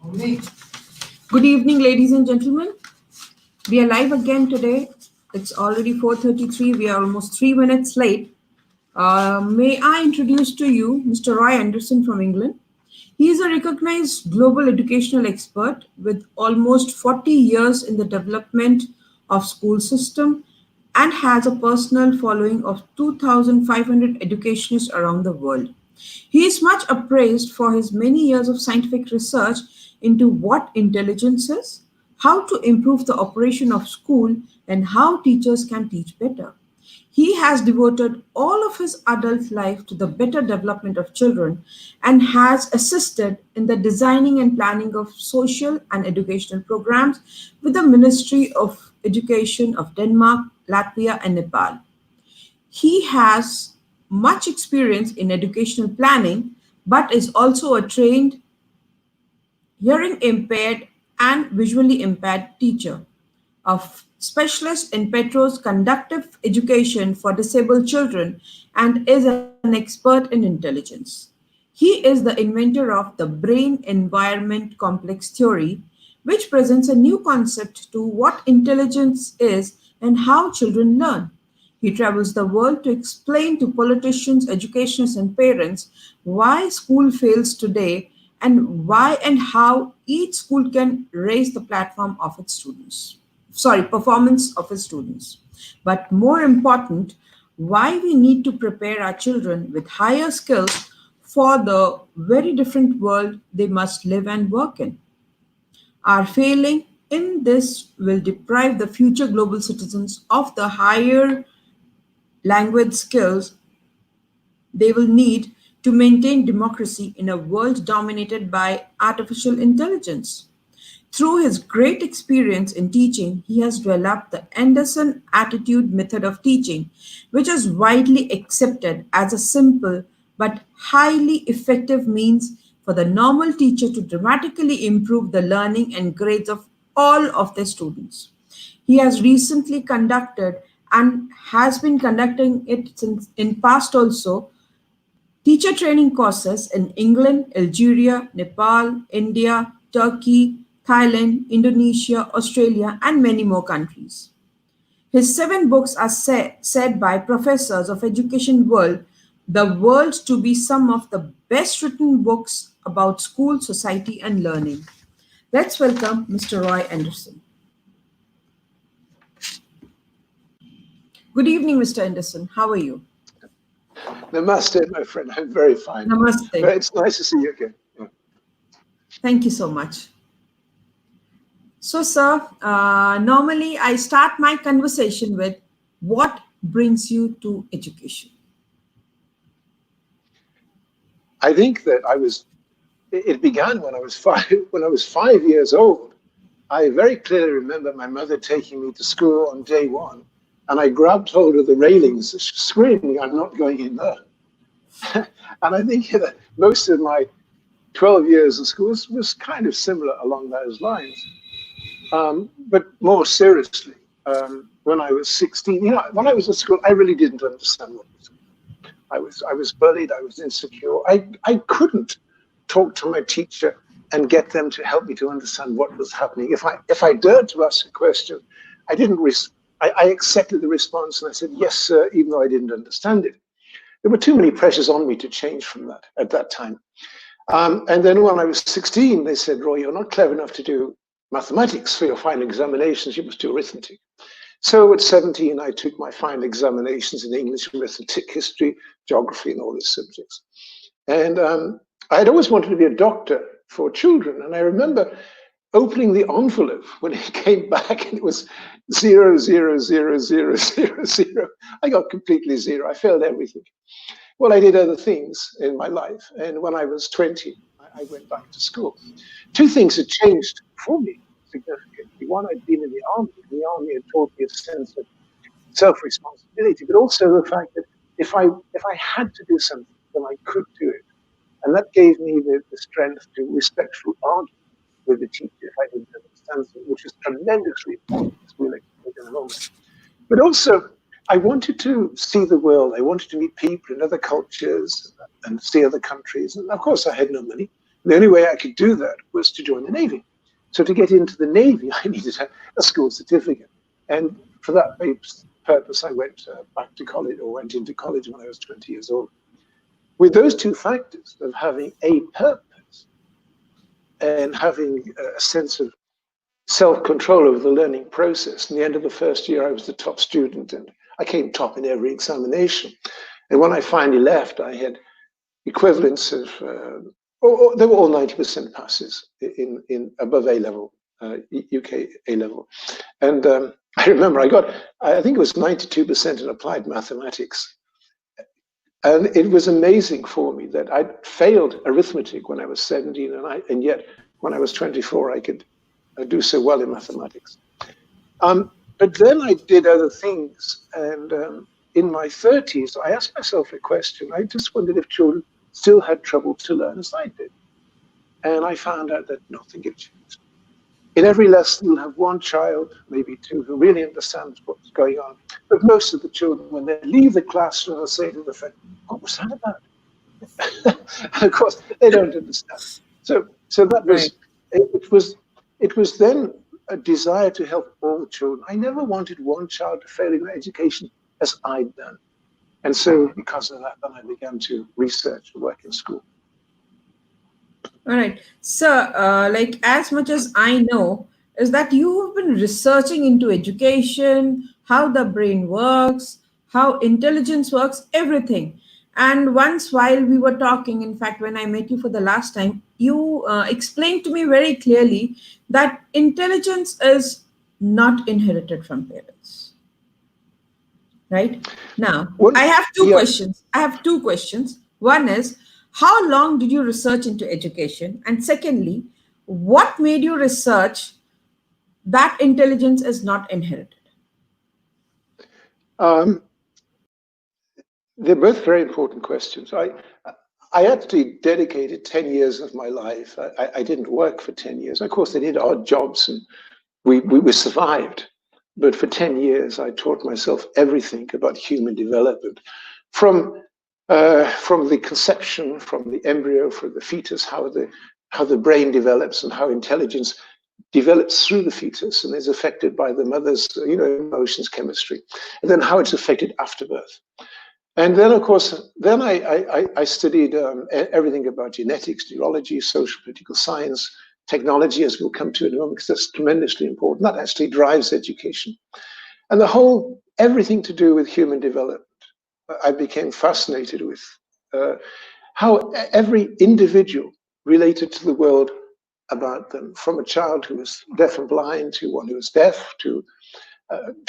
Good evening, ladies and gentlemen. We are live again today. It's already 4:33. We are almost 3 minutes late. May I introduce to you Mr. Roy Andersen from England? He is a recognized global educational expert with almost 40 years in the development of school system and has a personal following of 2,500 educationists around the world. He is much appraised for his many years of scientific research into what intelligence is, how to improve the operation of school, and how teachers can teach better. He has devoted all of his adult life to the better development of children and has assisted in the designing and planning of social and educational programs with the Ministry of Education of Denmark, Latvia, and Nepal. He has much experience in educational planning but is also a trained hearing impaired and visually impaired teacher, a specialist in Petro's conductive education for disabled children, and is an expert in intelligence. He is the inventor of the brain environment complex theory, which presents a new concept to what intelligence is and how children learn. He travels the world to explain to politicians, educationists, and parents why school fails today and why and how each school can raise the platform of its students. Sorry, performance of its students. But more important, why we need to prepare our children with higher skills for the very different world they must live and work in. Our failing in this will deprive the future global citizens of the higher language skills they will need to maintain democracy in a world dominated by artificial intelligence. Through his great experience in teaching, he has developed the Anderson attitude method of teaching, which is widely accepted as a simple but highly effective means for the normal teacher to dramatically improve the learning and grades of all of their students. He has recently conducted and has been conducting it since in past also teacher training courses in England, Algeria, Nepal, India, Turkey, Thailand, Indonesia, Australia, and many more countries. His 7 books are said by professors of education the world to be some of the best written books about school, society, and learning. Let's welcome Mr. Roy Anderson. Good evening, Mr. Anderson. How are you? Namaste, my friend. I'm very fine. Namaste. It's nice to see you again. Yeah. Thank you so much. So, sir, normally I start my conversation with what brings you to education? I think that it began when I was when I was 5 years old. I very clearly remember my mother taking me to school on day one, and I grabbed hold of the railings, screaming, "I'm not going in there." And I think that most of my 12 years of school was kind of similar along those lines. But more seriously, when I was 16, when I was at school, I really didn't understand what was going on. I was bullied. I was insecure. I couldn't talk to my teacher and get them to help me to understand what was happening. If I dared to ask a question, I didn't. I accepted the response and I said, "Yes, sir," even though I didn't understand it. There were too many pressures on me to change from that at that time. And then when I was 16, they said, "Roy, you're not clever enough to do mathematics for your final examinations. You must do arithmetic." So at 17, I took my final examinations in English, arithmetic, history, geography, and all these subjects. And I had always wanted to be a doctor for children. And I remember opening the envelope when it came back, and it was 0, 0, 0, 0, 0, 0. I got completely zero. I failed everything. Well, I did other things in my life. And when I was 20, I went back to school. Two things had changed for me significantly. One, I'd been in the army. The army had taught me a sense of self-responsibility, but also the fact that if I had to do something, then I could do it. And that gave me the strength to respectfully argue with the teacher if I didn't understand something, which is tremendously important, as we'll explain in a moment. But also, I wanted to see the world. I wanted to meet people in other cultures and see other countries. And of course, I had no money. The only way I could do that was to join the Navy. So to get into the Navy, I needed a school certificate. And for that purpose, I went back to college, or went into college when I was 20 years old. With those two factors of having a purpose and having a sense of self-control over the learning process. In the end of the first year, I was the top student, and I came top in every examination. And when I finally left, I had equivalents of, they were all 90% passes in above A level, UK A level. And I remember I think it was 92% in applied mathematics. And it was amazing for me that I failed arithmetic when I was 17, and yet when I was 24, I could do so well in mathematics. But then I did other things, and in my 30s, I asked myself a question. I just wondered if children still had trouble to learn as I did. And I found out that nothing had changed. In every lesson, you'll have one child, maybe two, who really understands what's going on. But most of the children, when they leave the classroom, will say to the friend, "What was that about?" And of course, they don't understand. So that was, right. It was then a desire to help all the children. I never wanted one child to fail in their education as I'd done. And so because of that, then I began to research and work in school. All right. So, like, as much as I know, is that you have been researching into education, how the brain works, how intelligence works, everything. And once while we were talking, in fact, when I met you for the last time, you explained to me very clearly that intelligence is not inherited from parents. Right? Now, I have two questions. I have two questions. One is, how long did you research into education? And secondly, what made you research that intelligence is not inherited? They're both very important questions. I actually dedicated 10 years of my life. I didn't work for 10 years. Of course, I did odd jobs and we survived. But for 10 years, I taught myself everything about human development, from the conception, from the embryo, from the fetus, how the brain develops and how intelligence develops through the fetus and is affected by the mother's emotions, chemistry, and then how it's affected after birth. And then, of course, then I studied everything about genetics, neurology, social political science, technology, as we'll come to in a moment, because that's tremendously important. That actually drives education. And everything to do with human development. I became fascinated with how every individual related to the world about them, from a child who was deaf and blind, to one who was deaf, to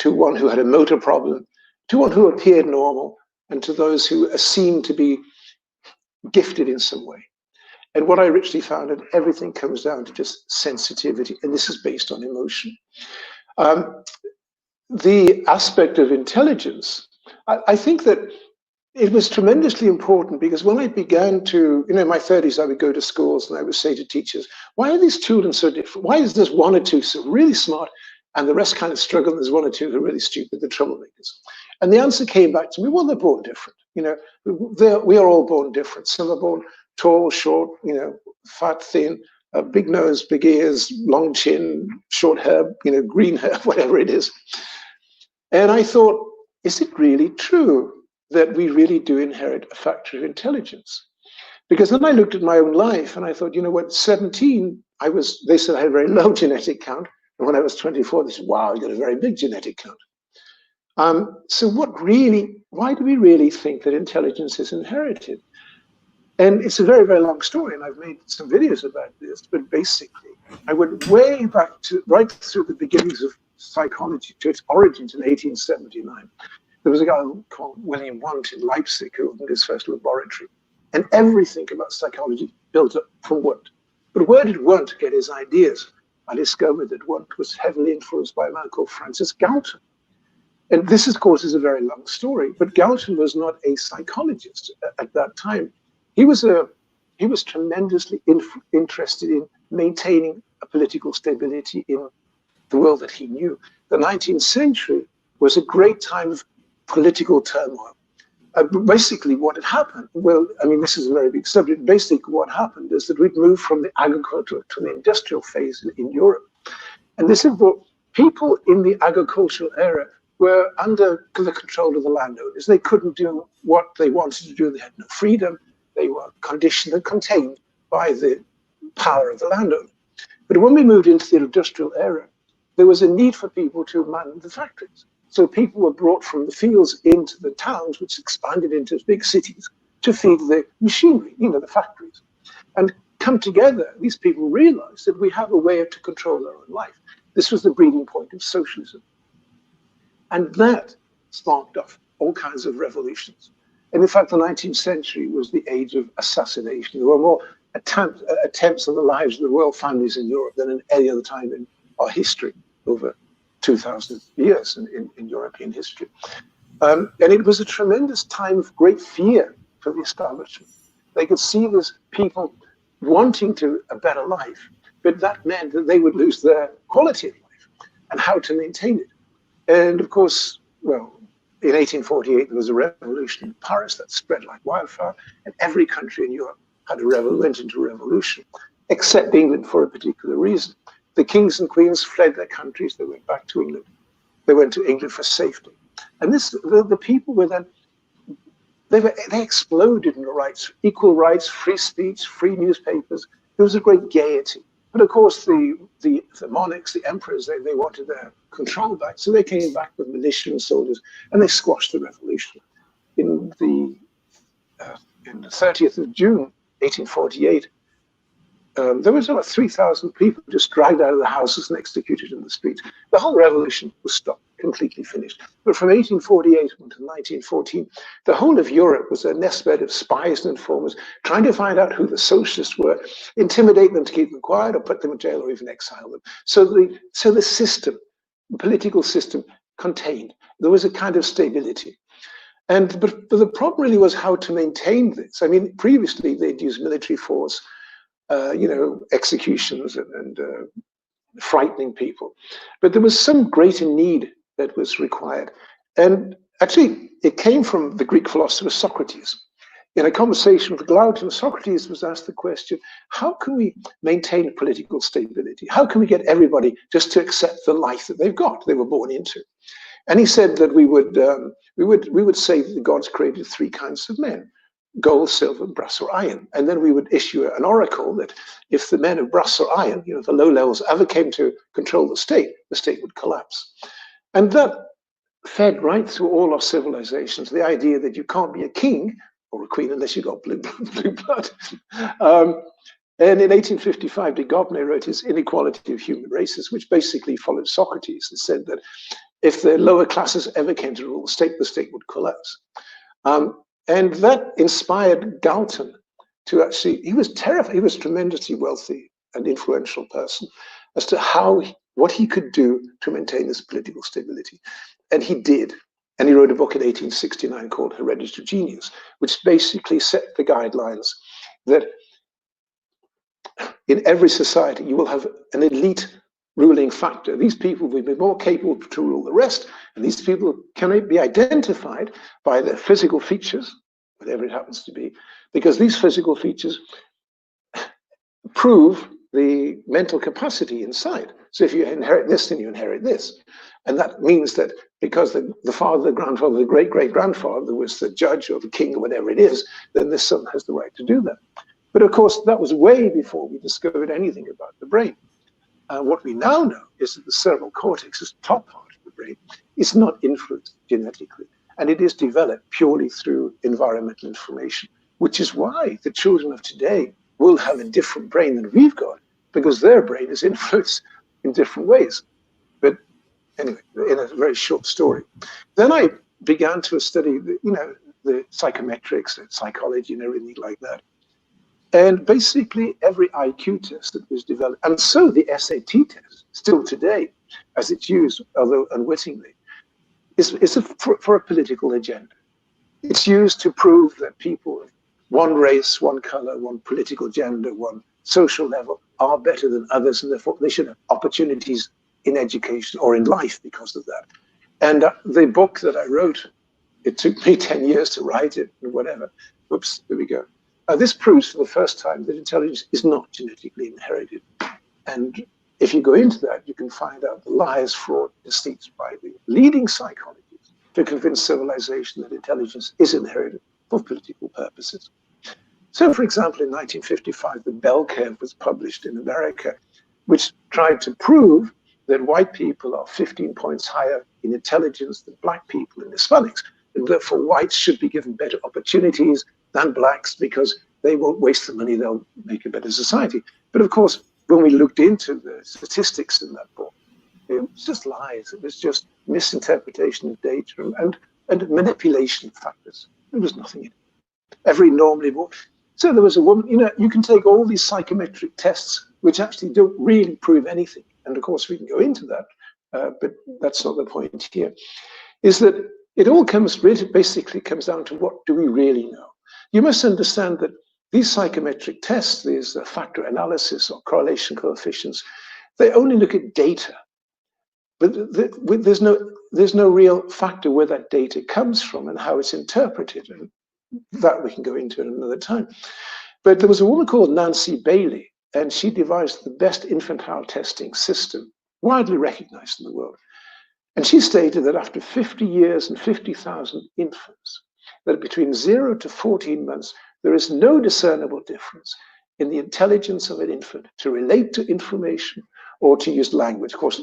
one who had a motor problem, to one who appeared normal, and to those who seemed to be gifted in some way. And what I richly found, that everything comes down to just sensitivity, and this is based on emotion. The aspect of intelligence, I think that it was tremendously important, because when I began to, in my 30s, I would go to schools and I would say to teachers, why are these children so different? Why is this one or two so really smart and the rest kind of struggle, and there's one or two who are really stupid, the troublemakers? And the answer came back to me, well, they're born different. We are all born different. Some are born tall, short, fat, thin, big nose, big ears, long chin, short hair, green hair, whatever it is. And I thought, is it really true that we really do inherit a factor of intelligence? Because then I looked at my own life and I thought, 17, they said I had a very low genetic count. And when I was 24, they said, wow, you got a very big genetic count. So why do we really think that intelligence is inherited? And it's a very, very long story, and I've made some videos about this, but basically, I went way back right through the beginnings of psychology to its origins in 1879. There was a guy called William Wundt in Leipzig who opened his first laboratory, and everything about psychology built up from Wundt. But where did Wundt get his ideas? I discovered that Wundt was heavily influenced by a man called Francis Galton. And this, of course, is a very long story, but Galton was not a psychologist at that time. He was tremendously interested in maintaining a political stability in the world that he knew. The 19th century was a great time of political turmoil. Basically, what had happened, well, I mean, this is a very big subject. Basically, what happened is that we'd moved from the agricultural to the industrial phase in Europe. And this involved people in the agricultural era were under the control of the landowners. They couldn't do what they wanted to do. They had no freedom. They were conditioned and contained by the power of the landowner. But when we moved into the industrial era, there was a need for people to man the factories. So people were brought from the fields into the towns, which expanded into big cities, to feed the machinery, the factories. And come together, these people realized that we have a way to control our own life. This was the breeding point of socialism. And that sparked off all kinds of revolutions. And in fact, the 19th century was the age of assassination. There were more attempts on the lives of the royal families in Europe than in any other time in our history over 2,000 years in European history. And it was a tremendous time of great fear for the establishment. They could see these people wanting a better life, but that meant that they would lose their quality of life and how to maintain it. And of course, well, in 1848, there was a revolution in Paris that spread like wildfire, and every country in Europe went into revolution, except England for a particular reason. The kings and queens fled their countries. They went back to England. They went to England for safety. And the people were then, they exploded in the rights, equal rights, free speech, free newspapers. There was a great gaiety. But of course, the monarchs, the emperors, they wanted their control back. So they came back with militia and soldiers, and they squashed the revolution. In the 30th of June, 1848, there was about 3,000 people just dragged out of the houses and executed in the streets. The whole revolution was stopped, completely finished. But from 1848 to 1914, the whole of Europe was a nestbed of spies and informers trying to find out who the socialists were, intimidate them to keep them quiet, or put them in jail, or even exile them. So the system, the political system, contained. There was a kind of stability. But the problem really was how to maintain this. I mean, previously they'd used military force, executions and frightening people. But there was some greater need that was required. And actually, it came from the Greek philosopher Socrates. In a conversation with Glaucon, Socrates was asked the question, how can we maintain political stability? How can we get everybody just to accept the life that they were born into? And he said that we would say that the gods created three kinds of men: gold, silver, brass, or iron. And then we would issue an oracle that if the men of brass or iron, the low levels, ever came to control the state would collapse. And that fed right through all our civilizations, the idea that you can't be a king or a queen unless you got blue blood. And in 1855, de Gournay wrote his Inequality of Human Races, which basically followed Socrates and said that if the lower classes ever came to rule the state would collapse. And that inspired Galton to actually, he was terrified, he was a tremendously wealthy and influential person, as to what he could do to maintain this political stability. And he did. And he wrote a book in 1869 called Hereditary Genius, which basically set the guidelines that in every society you will have an elite ruling factor. These people will be more capable to rule the rest, and these people can be identified by their physical features, whatever it happens to be, because these physical features prove the mental capacity inside. So if you inherit this, then you inherit this. And that means that because the father, the grandfather, the great-great-grandfather was the judge or the king or whatever it is, then this son has the right to do that. But of course, that was way before we discovered anything about the brain. What we now know is that the cerebral cortex, is the top part of the brain, is not influenced genetically, and it is developed purely through environmental information, which is why the children of today will have a different brain than we've got, because their brain is influenced in different ways. But anyway, in a very short story. Then I began to study, the psychometrics, the psychology and everything like that. And basically every IQ test that was developed, and so the SAT test, still today, as it's used, although unwittingly, is for a political agenda. It's used to prove that people of one race, one color, one political gender, one social level are better than others, and therefore they should have opportunities in education or in life because of that. And the book that I wrote it took me 10 years to write it and whatever. Oops, there we go. This proves for the first time that intelligence is not genetically inherited. And if you go into that, you can find out the lies, fraud, deceits by the leading psychologists to convince civilization that intelligence is inherited for political purposes. So, for example, in 1955, the Bell Curve was published in America, which tried to prove that white people are 15 points higher in intelligence than black people and Hispanics, and therefore whites should be given better opportunities than blacks because they won't waste the money, they'll make a better society. But of course, when we looked into the statistics in that book, it was just lies. It was just misinterpretation of data and manipulation of factors. There was nothing in it. Every normally born. So there was a woman, you can take all these psychometric tests, which actually don't really prove anything. And of course, we can go into that, but that's not the point here, is that it all basically comes down to what do we really know? You must understand that these psychometric tests, these factor analysis or correlation coefficients, they only look at data. But there's no real factor where that data comes from and how it's interpreted. And that we can go into at another time. But there was a woman called Nancy Bailey, and she devised the best infantile testing system, widely recognized in the world. And she stated that after 50 years and 50,000 infants, that between 0 to 14 months, there is no discernible difference in the intelligence of an infant to relate to information or to use language. Of course,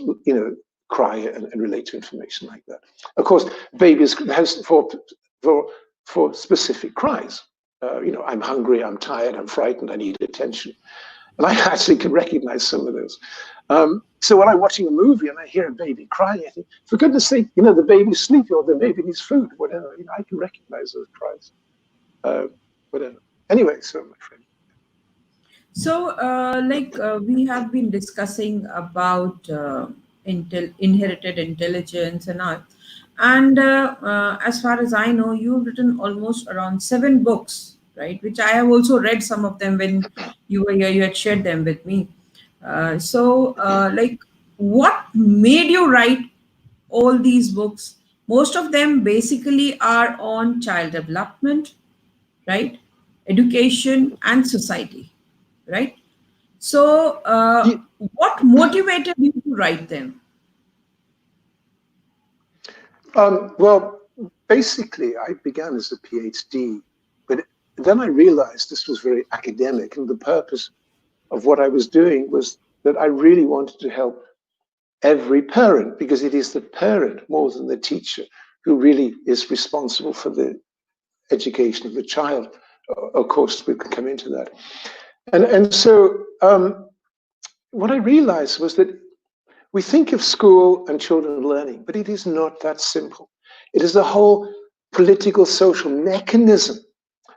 cry and relate to information like that. Of course, babies has for specific cries. I'm hungry, I'm tired, I'm frightened, I need attention. And I actually can recognize some of those. So when I'm watching a movie and I hear a baby crying, I think, for goodness sake, the baby's sleepy or the baby needs food, whatever. I can recognize those cries. Whatever. Anyway, so my friend. So, we have been discussing about inherited intelligence and all. And as far as I know, you've written almost around 7 books, right? Which I have also read some of them when you were here, you had shared them with me. What made you write all these books? Most of them basically are on child development, right? Education and society, right? So, what motivated you to write them? Well, basically, I began as a PhD, but then I realized this was very academic, and the purpose of what I was doing was that I really wanted to help every parent, because it is the parent more than the teacher who really is responsible for the education of the child. Of course, we can come into that. And so what I realized was that we think of school and children learning, but it is not that simple. It is a whole political, social mechanism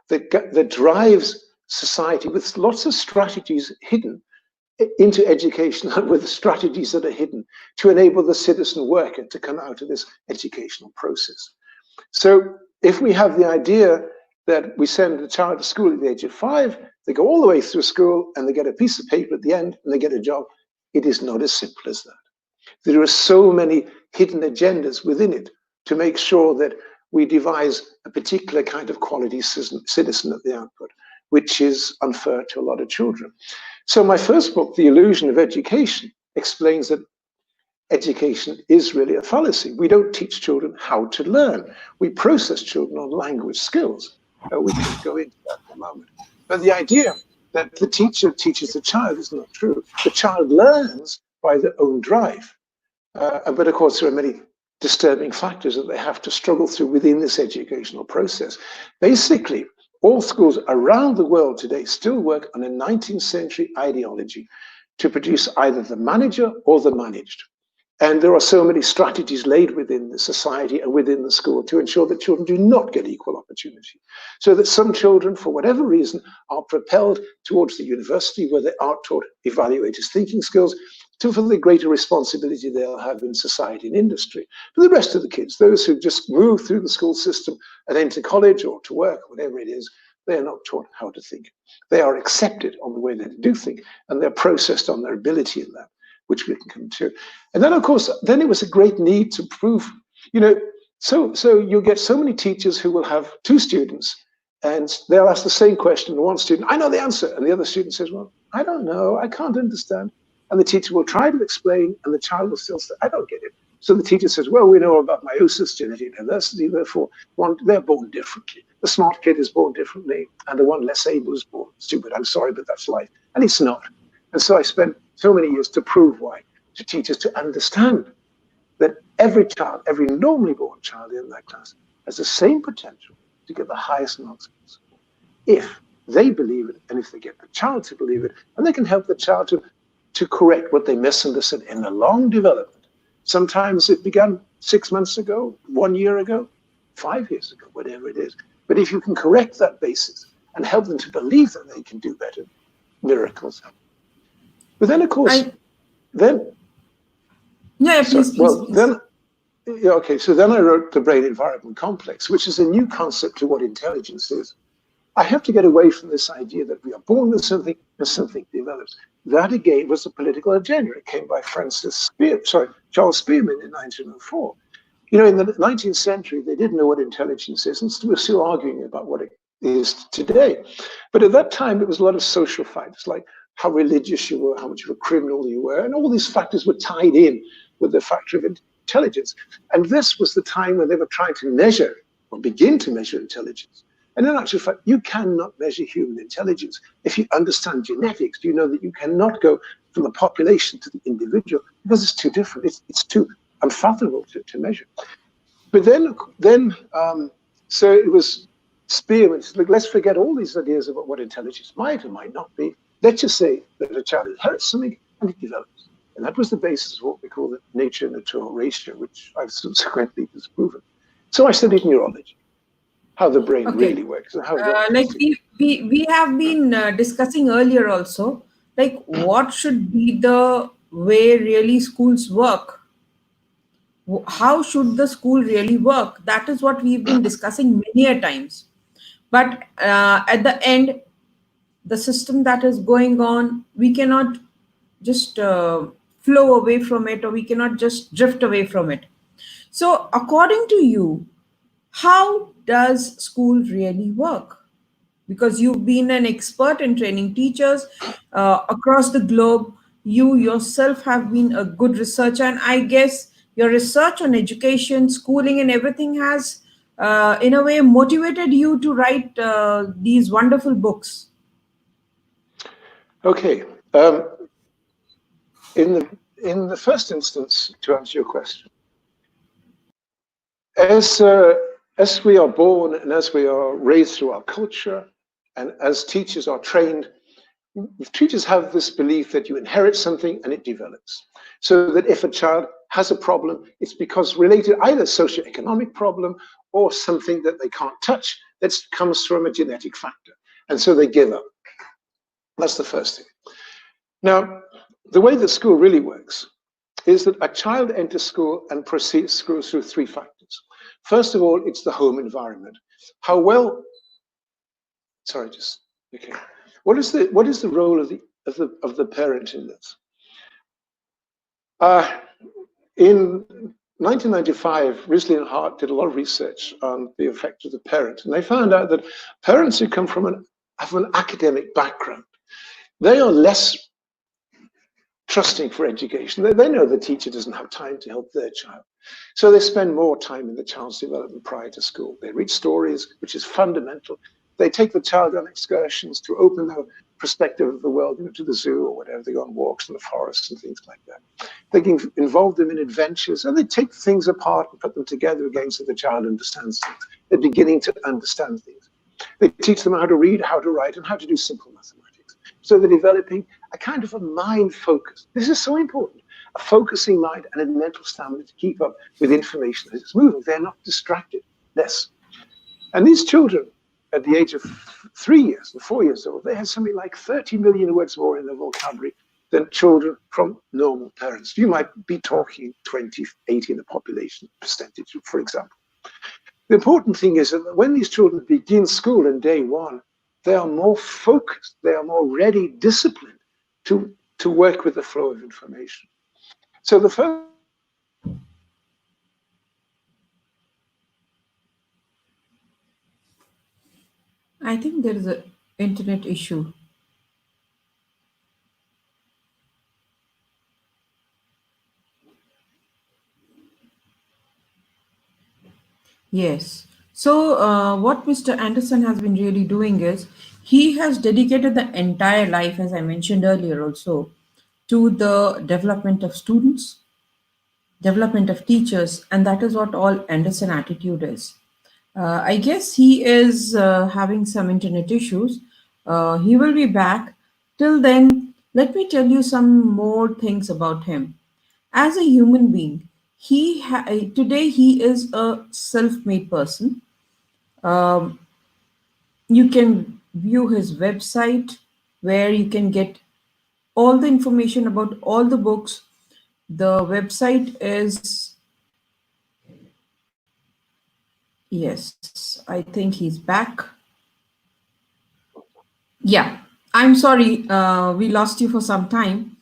that drives society with lots of strategies hidden into education, with strategies that are hidden to enable the citizen worker to come out of this educational process. So if we have the idea that we send a child to school at the age of 5, they go all the way through school and they get a piece of paper at the end and they get a job, it is not as simple as that. There are so many hidden agendas within it to make sure that we devise a particular kind of quality citizen at the output, which is unfair to a lot of children. So my first book, The Illusion of Education, explains that education is really a fallacy. We don't teach children how to learn. We process children on language skills. We can go into that in a moment. But the idea that the teacher teaches the child is not true. The child learns by their own drive. But of course, there are many disturbing factors that they have to struggle through within this educational process. Basically, all schools around the world today still work on a 19th century ideology to produce either the manager or the managed. And there are so many strategies laid within the society and within the school to ensure that children do not get equal opportunity. So that some children, for whatever reason, are propelled towards the university where they are taught evaluated thinking skills for the greater responsibility they'll have in society and industry. For the rest of the kids, those who just move through the school system and enter college or to work, whatever it is, they are not taught how to think. They are accepted on the way they do think, and they're processed on their ability in that, which we can come to. And then, of course, then it was a great need to prove, So you'll get so many teachers who will have two students and they'll ask the same question to one student, I know the answer. And the other student says, well, I don't know, I can't understand. And the teacher will try to explain and the child will still say, I don't get it. So the teacher says, well, we know about meiosis, genetic diversity, therefore they're born differently. The smart kid is born differently and the one less able is born stupid. I'm sorry, but that's life. And it's not. And so I spent so many years to prove why, to teachers to understand that every child, every normally born child in that class has the same potential to get the highest marks in school if they believe it and if they get the child to believe it, and they can help the child to correct what they misunderstood in the long development. Sometimes it began 6 months ago, 1 year ago, 5 years ago, whatever it is. But if you can correct that basis and help them to believe that they can do better, miracles happen. But then, of course, then Yeah, so, please, well, please. then, yeah, okay, so then I wrote The Brain Environment Complex, which is a new concept to what intelligence is. I have to get away from this idea that we are born with something and something develops. That again was a political agenda. It came by Charles Spearman in 1904. You know, in the 19th century, they didn't know what intelligence is, and we're still arguing about what it is today. But at that time, it was a lot of social factors, like how religious you were, how much of a criminal you were, and all these factors were tied in with the factor of intelligence. And this was the time when they were trying to measure or begin to measure intelligence. And in actual fact, you cannot measure human intelligence. If you understand genetics, you know that you cannot go from the population to the individual because it's too different. It's too unfathomable to measure. But so it was Spearman. Like, let's forget all these ideas about what intelligence might or might not be. Let's just say that a child inherits something and it develops. And that was the basis of what we call the nature-nature ratio, which I've subsequently disproven. So I studied neurology, how the brain Okay. really works and how it all Like fits together. we have been discussing earlier also, like what should be the way really schools work? How should the school really work? That is what we've been discussing many a times. But at the end, the system that is going on, we cannot just flow away from it, or we cannot just drift away from it. So, according to you, how does school really work? Because you've been an expert in training teachers across the globe. You yourself have been a good researcher, and I guess your research on education, schooling, and everything has, in a way, motivated you to write these wonderful books. Okay. In the first instance, to answer your question, as as we are born and as we are raised through our culture, and as teachers are trained, teachers have this belief that you inherit something and it develops. So that if a child has a problem, it's because related either socioeconomic problem or something that they can't touch that comes from a genetic factor. And so they give up. That's the first thing. Now, the way that school really works is that a child enters school and proceeds school through three factors. First of all, it's the home environment. How well, sorry, just, okay. What is the role of the parent in this? In 1995, Risley and Hart did a lot of research on the effect of the parent, and they found out that parents who come from have an academic background, they are less trusting for education. They know the teacher doesn't have time to help their child. So they spend more time in the child's development prior to school. They read stories, which is fundamental. They take the child on excursions to open their perspective of the world, to the zoo or whatever. They go on walks in the forest and things like that. They can involve them in adventures, and they take things apart and put them together again so the child understands things. They're beginning to understand things. They teach them how to read, how to write, and how to do simple mathematics. So they're developing a kind of a mind focus. This is so important. A focusing mind and a mental stamina to keep up with information as it's moving. They're not distracted. Less. And these children, at the age of 3 years and 4 years old, they had something like 30 million words more in their vocabulary than children from normal parents. You might be talking 20, 80 in the population percentage, for example. The important thing is that when these children begin school in day one, they are more focused, they are more ready, disciplined to work with the flow of information. So the first I think there is a internet issue. Yes. So, what Mr. Anderson has been really doing is he has dedicated the entire life, as I mentioned earlier, also to the development of students, development of teachers, and that is what all Anderson attitude is. I guess he is having some internet issues. He will be back. Till then, let me tell you some more things about him. As a human being, today he is a self-made person. Um, you can view his website where you can get all the information about all the books. The website is, yes, I think he's back. Yeah, I'm sorry, we lost you for some time.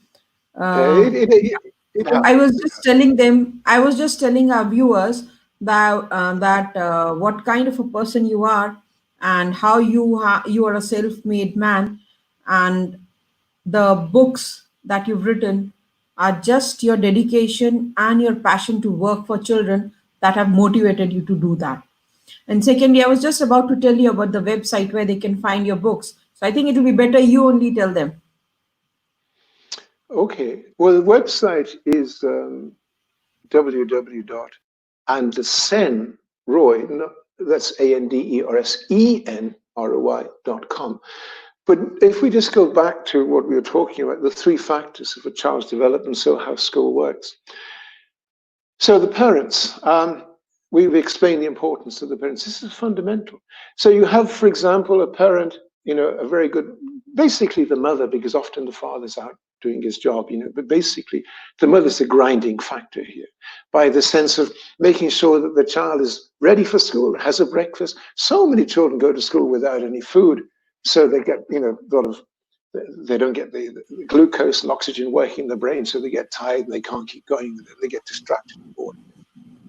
It, Um, it, it, it I was happens. It just happens. telling them, I was just telling our viewers that what kind of a person you are and how you are a self-made man, and the books that you've written are just your dedication and your passion to work for children that have motivated you to do that. And secondly, I was just about to tell you about the website where they can find your books. So I think it will be better you only tell them. Okay. Well, the website is www.andersenroy, that's ANDERSENROY.com. But if we just go back to what we were talking about, the three factors of a child's development, so how school works. So the parents, we've explained the importance of the parents. This is fundamental. So you have, for example, a parent, a very good, basically the mother, because often the father's out doing his job, but basically the mother's the grinding factor here by the sense of making sure that the child is ready for school, has a breakfast. So many children go to school without any food. So they get, a lot of they don't get the glucose and oxygen working in the brain, so they get tired and they can't keep going. They get distracted and bored.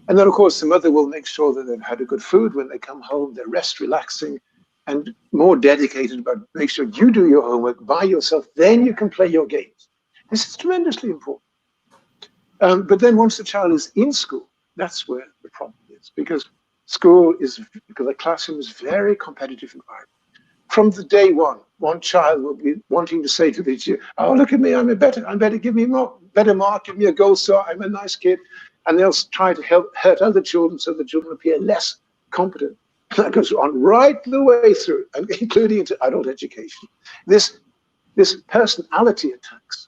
And then, of course, the mother will make sure that they've had a good food when they come home, they rest, relaxing, and more dedicated about make sure you do your homework by yourself. Then you can play your games. This is tremendously important. But then once the child is in school, that's where the problem is, because the classroom is very competitive environment from the day one child will be wanting to say to the teacher, "Oh, look at me, I'm better. Give me more, better mark. Give me a gold star. I'm a nice kid," and they'll try to hurt other children so the children appear less competent. That goes on right the way through, and including into adult education. This this personality attacks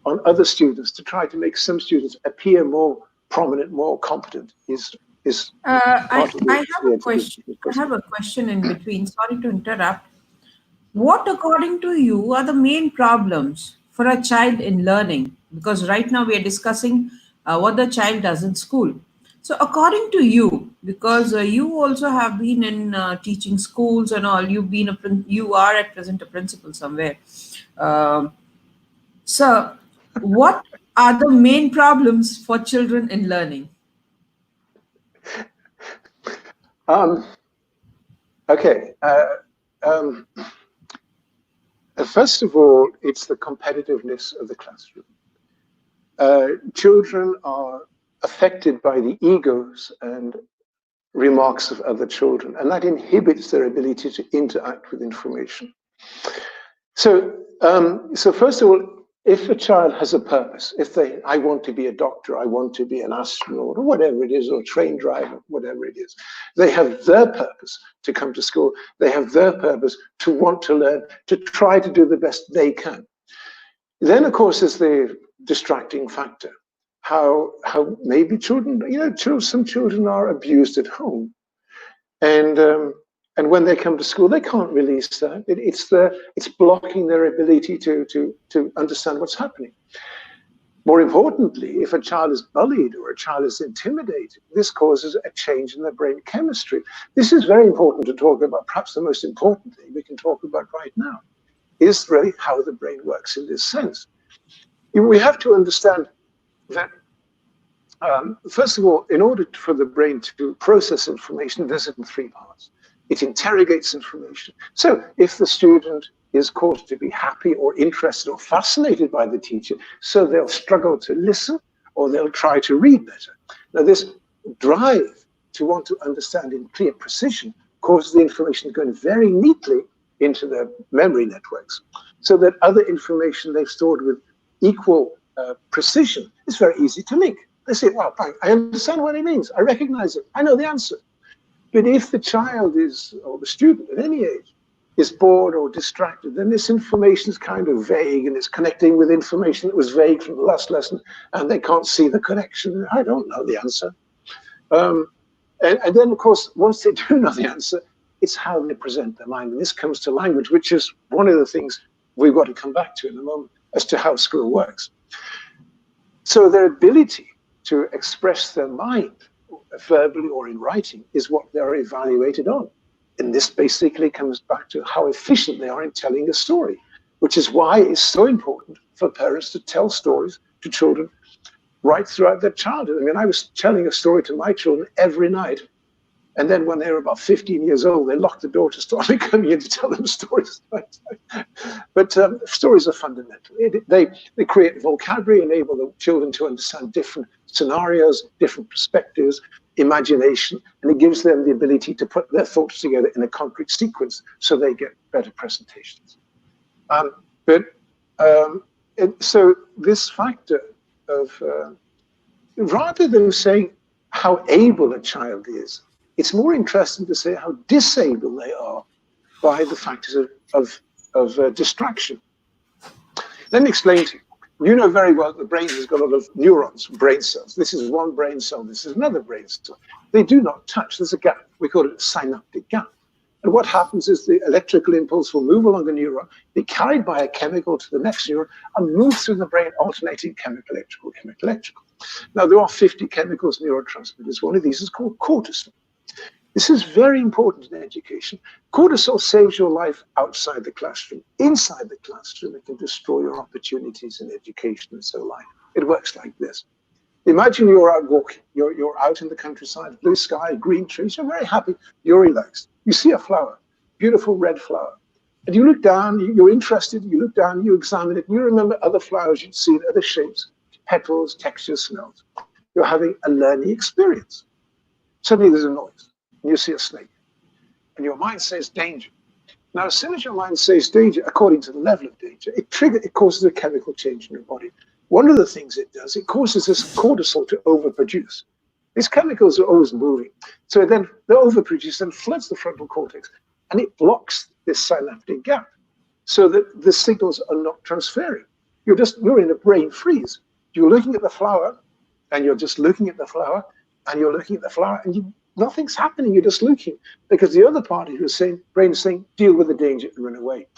on other students to try to make some students appear more prominent, more competent is part of I the have a question. education I process. have a question in between. Sorry to interrupt. What, according to you, are the main problems for a child in learning? Because right now we are discussing what the child does in school. So, according to you, because you also have been in teaching schools and all, you are at present a principal somewhere. Um so, what are the main problems for children in learning? Um, okay. Um, First of all, it's the competitiveness of the classroom. Children are affected by the egos and remarks of other children, and that inhibits their ability to interact with information. So first of all, if a child has a purpose, I want to be a doctor, I want to be an astronaut, or whatever it is, or a train driver, whatever it is, they have their purpose to come to school. They have their purpose to want to learn, to try to do the best they can. Then, of course, is the distracting factor. How maybe children, some children are abused at home, and when they come to school, they can't release that. It's blocking their ability to understand what's happening. More importantly, if a child is bullied or a child is intimidated, this causes a change in their brain chemistry. This is very important to talk about. Perhaps the most important thing we can talk about right now is really how the brain works in this sense. We have to understand that, first of all, in order for the brain to process information, it does it in three parts. It interrogates information. So if the student is caused to be happy or interested or fascinated by the teacher, so they'll struggle to listen or they'll try to read better. Now, this drive to want to understand in clear precision causes the information to go in very neatly into their memory networks, so that other information they've stored with equal precision is very easy to link. They say, wow, I understand what it means. I recognize it. I know the answer. But if the child is, or the student at any age, is bored or distracted, then this information is kind of vague and it's connecting with information that was vague from the last lesson and they can't see the connection. I don't know the answer. And then, of course, once they do know the answer, it's how they present their mind. And this comes to language, which is one of the things we've got to come back to in a moment as to how school works. So their ability to express their mind verbally or in writing is what they're evaluated on. And this basically comes back to how efficient they are in telling a story, which is why it's so important for parents to tell stories to children right throughout their childhood. I mean, I was telling a story to my children every night. And then when they were about 15 years old, they locked the door to stop me coming in to tell them stories. But stories are fundamental. They create vocabulary, enable the children to understand different scenarios, different perspectives, imagination, and it gives them the ability to put their thoughts together in a concrete sequence so they get better presentations. So this factor of, rather than saying how able a child is, it's more interesting to say how disabled they are by the factors of distraction. Let me explain to you. You know very well the brain has got a lot of neurons, brain cells. This is one brain cell, this is another brain cell. They do not touch, there's a gap. We call it a synaptic gap. And what happens is the electrical impulse will move along a neuron, be carried by a chemical to the next neuron, and move through the brain, alternating chemical, electrical, chemical, electrical. Now, there are 50 chemicals, neurotransmitters. One of these is called cortisol. This is very important in education. Cortisol saves your life outside the classroom. Inside the classroom, it can destroy your opportunities in education and so on. It works like this. Imagine you're out walking. You're out in the countryside, blue sky, green trees. You're very happy. You're relaxed. You see a flower, beautiful red flower. And you look down, you're interested. You look down, you examine it. You remember other flowers you'd seen, other shapes, petals, textures, smells. You're having a learning experience. Suddenly there's a noise. And you see a snake. And your mind says danger. Now, as soon as your mind says danger, according to the level of danger, it causes a chemical change in your body. One of the things it does, it causes this cortisol to overproduce. These chemicals are always moving. So then they overproduce and floods the frontal cortex. And it blocks this synaptic gap so that the signals are not transferring. You're in a brain freeze. You're looking at the flower, and you're just looking at the flower, and you're looking at the flower, and nothing's happening. You're just looking, because the other part of your brain is saying, deal with the danger and run away.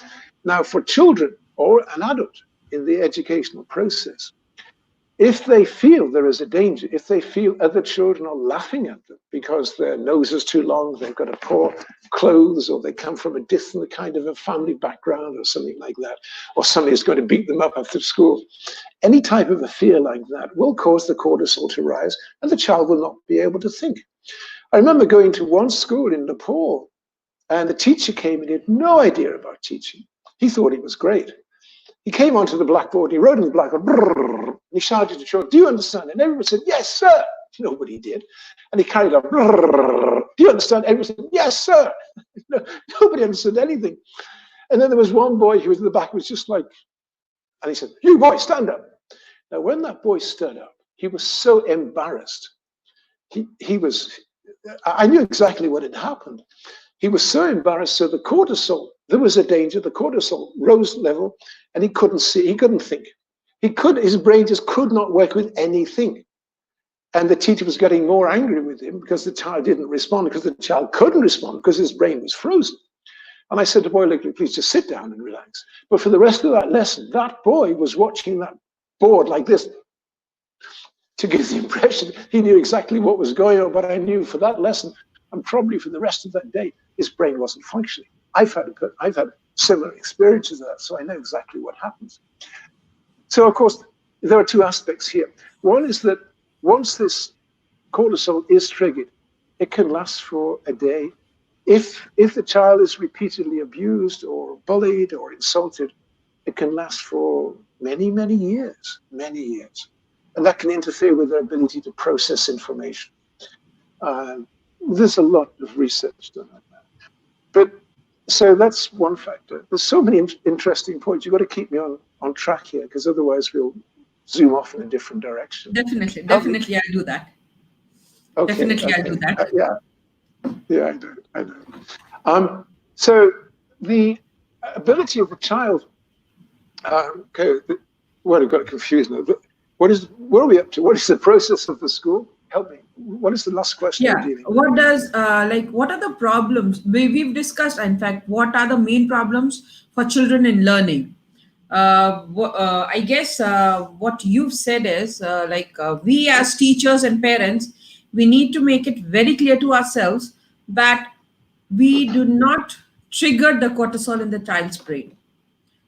Now, for children or an adult in the educational process, if they feel there is a danger, if they feel other children are laughing at them because their nose is too long, they've got a poor clothes, or they come from a different kind of a family background or something like that, or somebody is going to beat them up after school, any type of a fear like that will cause the cortisol to rise, and the child will not be able to think. I remember going to one school in Nepal, and the teacher came and he had no idea about teaching. He thought it was great. He came onto the blackboard, he wrote on the blackboard, and he shouted to children, do you understand? And everyone said, yes, sir. Nobody did. And he carried on, do you understand? Everyone said, yes, sir. Nobody understood anything. And then there was one boy who was in the back, was just like, and he said, you boy, stand up. Now, when that boy stood up, he was so embarrassed. I knew exactly what had happened. He was so embarrassed, so the cortisol, there was a danger, the cortisol rose level, and he couldn't see, he couldn't think. His brain just could not work with anything. And the teacher was getting more angry with him because the child didn't respond, because the child couldn't respond because his brain was frozen. And I said to the boy, look, please just sit down and relax. But for the rest of that lesson, that boy was watching that board like this, to give the impression he knew exactly what was going on. But I knew for that lesson, and probably for the rest of that day, his brain wasn't functioning. I've had similar experiences of that, so I know exactly what happens. So, of course, there are two aspects here. One is that once this cortisol is triggered, it can last for a day, If the child is repeatedly abused or bullied or insulted, it can last for many, many years, and that can interfere with their ability to process information. Um, there's a lot of research done on that. But so that's one factor. There's so many interesting points. You've got to keep me on track here, because otherwise we'll zoom off in a different direction. Definitely, Help me. definitely, I'll do that. Okay, Definitely, I'll do okay. that. Yeah, I know. So the ability of the child. Okay, well, I've got confused now. Where are we up to? What is the process of the school? Help me. What is the last question we're Yeah. dealing with? What does what are the problems we've discussed? In fact, what are the main problems for children in learning? I guess what you've said is we as teachers and parents, we need to make it very clear to ourselves that we do not trigger the cortisol in the child's brain,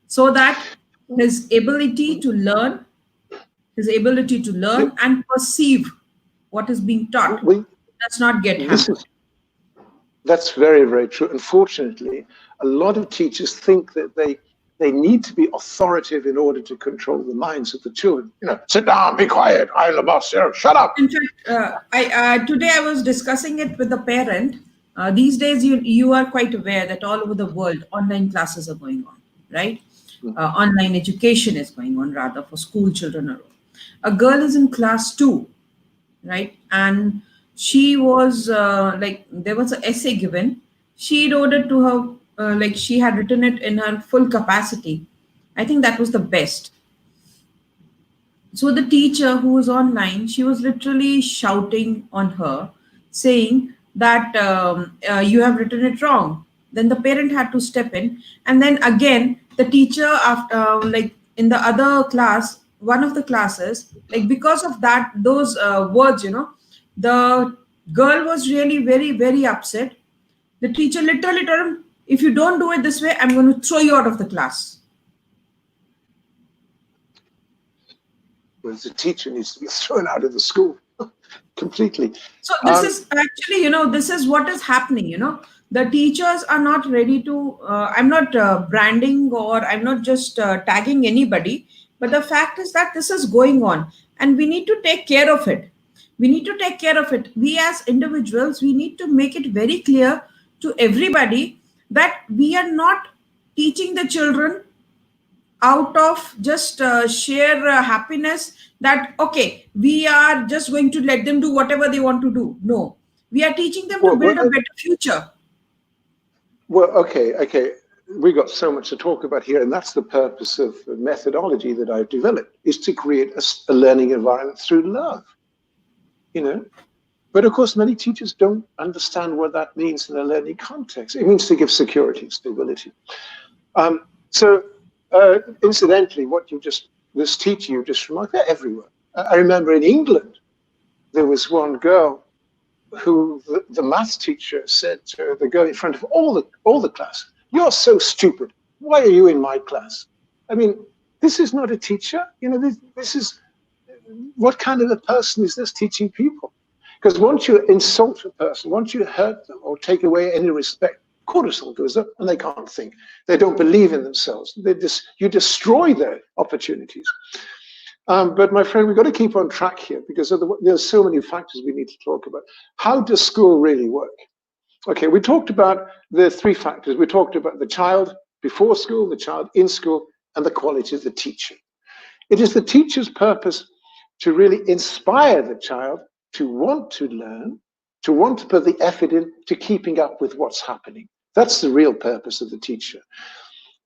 so that his ability to learn, Yeah, and perceive what is being taught we does not get this hampered. is That's very, very true. Unfortunately, a lot of teachers think that they need to be authoritative in order to control the minds of the children. Sit down, be quiet. I'm the boss here. Shut up. In fact, I today I was discussing it with a parent. These days, you are quite aware that all over the world, online classes are going on, right? Online education is going on, rather, for school children. A girl is in class 2, right? And she was there was an essay given. She wrote it to her, she had written it in her full capacity. I think that was the best. So the teacher who was online, she was literally shouting on her, saying that you have written it wrong. Then the parent had to step in, and then again the teacher, after in the other class, one of the classes, because of that those words, the girl was really very very upset. The teacher literally told him, "If you don't do it this way, I'm going to throw you out of the class." Whereas the teacher needs to be thrown out of the school completely. So this is actually, this is what is happening. The teachers are not ready to. I'm not branding, or I'm not just tagging anybody, but the fact is that this is going on, and we need to take care of it. We need to take care of it. We as individuals, we need to make it very clear to everybody that we are not teaching the children out of just sheer happiness, that okay, we are just going to let them do whatever they want to do. No, we are teaching them to well, build well, a better future. okay. We got so much to talk about here, and that's the purpose of the methodology that I've developed, is to create a learning environment through love. But of course, many teachers don't understand what that means in a learning context. It means to give security and stability. So, incidentally, this teacher you just remarked, they're everywhere. I remember in England, there was one girl who the maths teacher said to the girl in front of all the class, "You're so stupid. Why are you in my class?" I mean, this is not a teacher. This is, what kind of a person is this teaching people? Because once you insult a person, once you hurt them or take away any respect, cortisol goes up and they can't think. They don't believe in themselves. You destroy their opportunities. But my friend, we've got to keep on track here, because there's so many factors we need to talk about. How does school really work? Okay, we talked about the 3 factors. We talked about the child before school, the child in school, and the quality of the teacher. It is the teacher's purpose to really inspire the child to want to learn, to want to put the effort in to keeping up with what's happening. That's the real purpose of the teacher.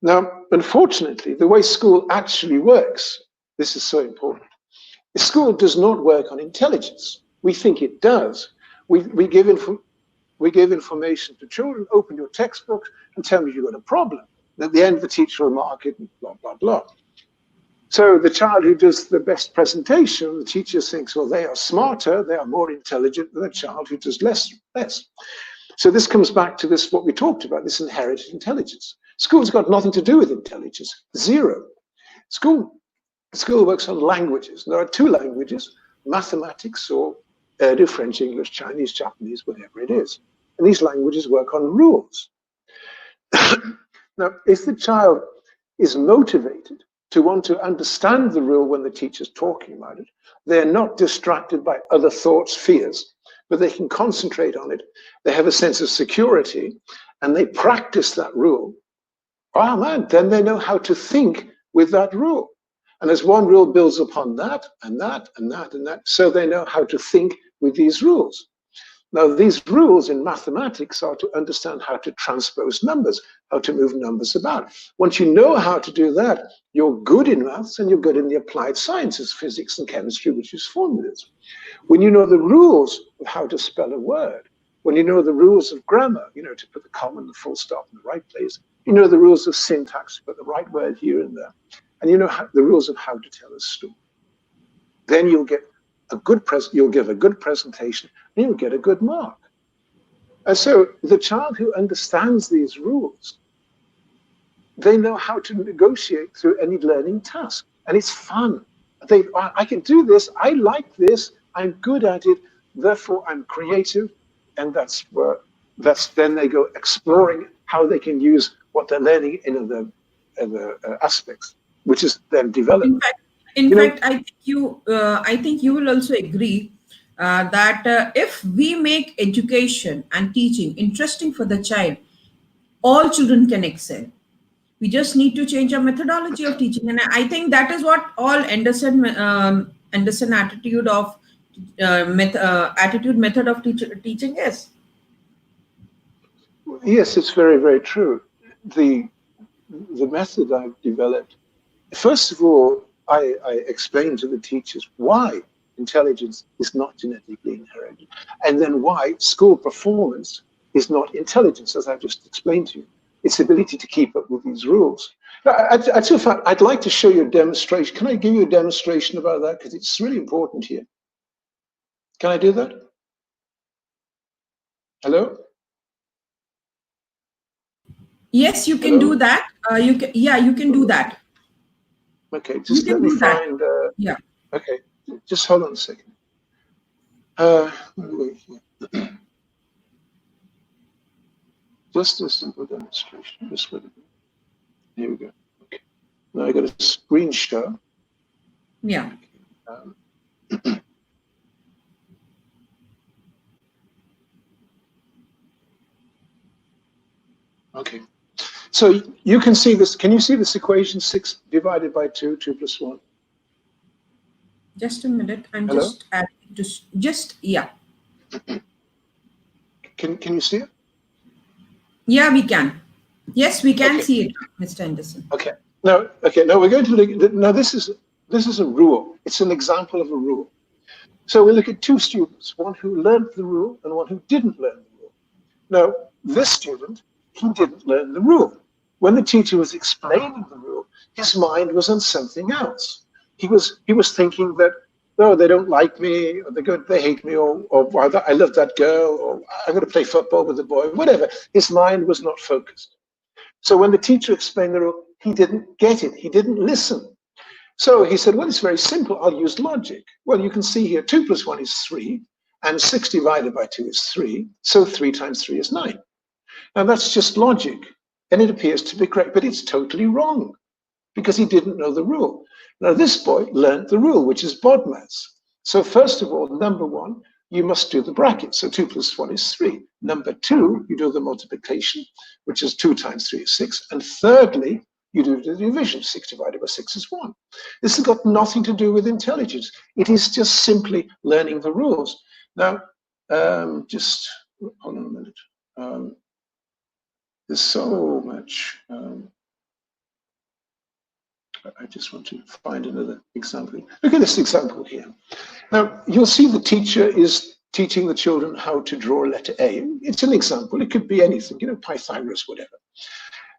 Now, unfortunately, the way school actually works, this is so important. School does not work on intelligence. We think it does. We give information to children, open your textbook and tell me you've got a problem. And at the end, the teacher will mark it and blah, blah, blah. So the child who does the best presentation, the teacher thinks, well, they are smarter, they are more intelligent than the child who does less. So this comes back to this, what we talked about, this inherited intelligence. School's got nothing to do with intelligence, 0. School works on languages. There are 2 languages, mathematics, or Urdu, French, English, Chinese, Japanese, whatever it is. And these languages work on rules. Now, if the child is motivated to want to understand the rule when the teacher's talking about it, they're not distracted by other thoughts, fears, but they can concentrate on it. They have a sense of security and they practice that rule. Oh man, then they know how to think with that rule. And as one rule builds upon that and that and that and that, so they know how to think with these rules. Now, these rules in mathematics are to understand how to transpose numbers, how to move numbers about. Once you know how to do that, you're good in maths and you're good in the applied sciences, physics and chemistry, which is formulas. When you know the rules of how to spell a word, when you know the rules of grammar, to put the comma and the full stop in the right place, you know the rules of syntax, to put the right word here and there, and you know the rules of how to tell a story. Then you'll get you'll give a good presentation, and you'll get a good mark. And so the child who understands these rules, they know how to negotiate through any learning task, and it's fun. I can do this. I like this. I'm good at it. Therefore, I'm creative, and then they go exploring how they can use what they're learning in other aspects, which is then development. In fact, I think you will also agree that if we make education and teaching interesting for the child, all children can excel. We just need to change our methodology of teaching, and I think that is what all Andersen attitude of method of teaching is. Yes, it's very, very true. The method I've developed, first of all, I explained to the teachers why intelligence is not genetically inherited, and then why school performance is not intelligence, as I've just explained to you. It's ability to keep up with these rules. Now, I'd like to show you a demonstration. Can I give you a demonstration about that? Because it's really important here. Can I do that? Hello? Yes, you can do that. You can do that. Okay, just let me find. Yeah. Okay, just hold on a second. Just a simple demonstration. Here we go. Okay. Now I got a screen share. Yeah. Okay. So you can see this. Can you see this equation 6 divided by 2, 2 plus 1? Just a minute. I'm Hello? just adding yeah. Can you see it? Yeah, we can. Yes, we can see it, Mr. Andersen. Okay. Now we're going to look. Now this is a rule. It's an example of a rule. So we look at two students, one who learned the rule and one who didn't learn the rule. Now this student, he didn't learn the rule. When the teacher was explaining the rule, his mind was on something else. He was thinking that, oh, they don't like me, or they hate me, or I love that girl, or I'm going to play football with the boy, whatever. His mind was not focused. So when the teacher explained the rule, he didn't get it. He didn't listen. So he said, well, it's very simple. I'll use logic. Well, you can see here 2 plus 1 is 3, and 6 divided by 2 is 3. So 3 times 3 is 9. Now that's just logic, and it appears to be correct, but it's totally wrong because he didn't know the rule. Now this boy learned the rule, which is BODMAS. So first of all, number 1, you must do the bracket. So 2 plus 1 is 3. Number 2, you do the multiplication, which is 2 times 3 is 6. And thirdly, you do the division. 6 divided by 6 is 1. This has got nothing to do with intelligence. It is just simply learning the rules. Now, just hold on a minute. There's so much. I just want to find another example. Look at this example here. Now, you'll see the teacher is teaching the children how to draw a letter A. It's an example. It could be anything, Pythagoras, whatever.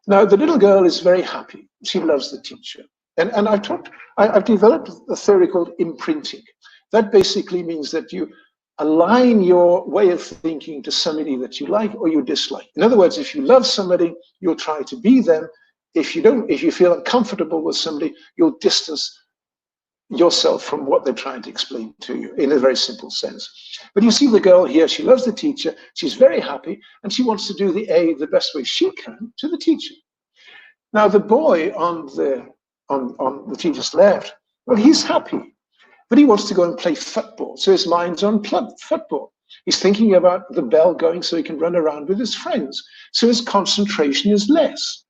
Now, the little girl is very happy. She loves the teacher. And I've developed a theory called imprinting. That basically means that you align your way of thinking to somebody that you like or you dislike. In other words, if you love somebody, you'll try to be them. If you feel uncomfortable with somebody, you'll distance yourself from what they're trying to explain to you in a very simple sense. But you see the girl here, she loves the teacher, she's very happy, and she wants to do the A the best way she can to the teacher. Now the boy on the teacher's left, well, he's happy, but he wants to go and play football. So his mind's on football. He's thinking about the bell going so he can run around with his friends. So his concentration is less.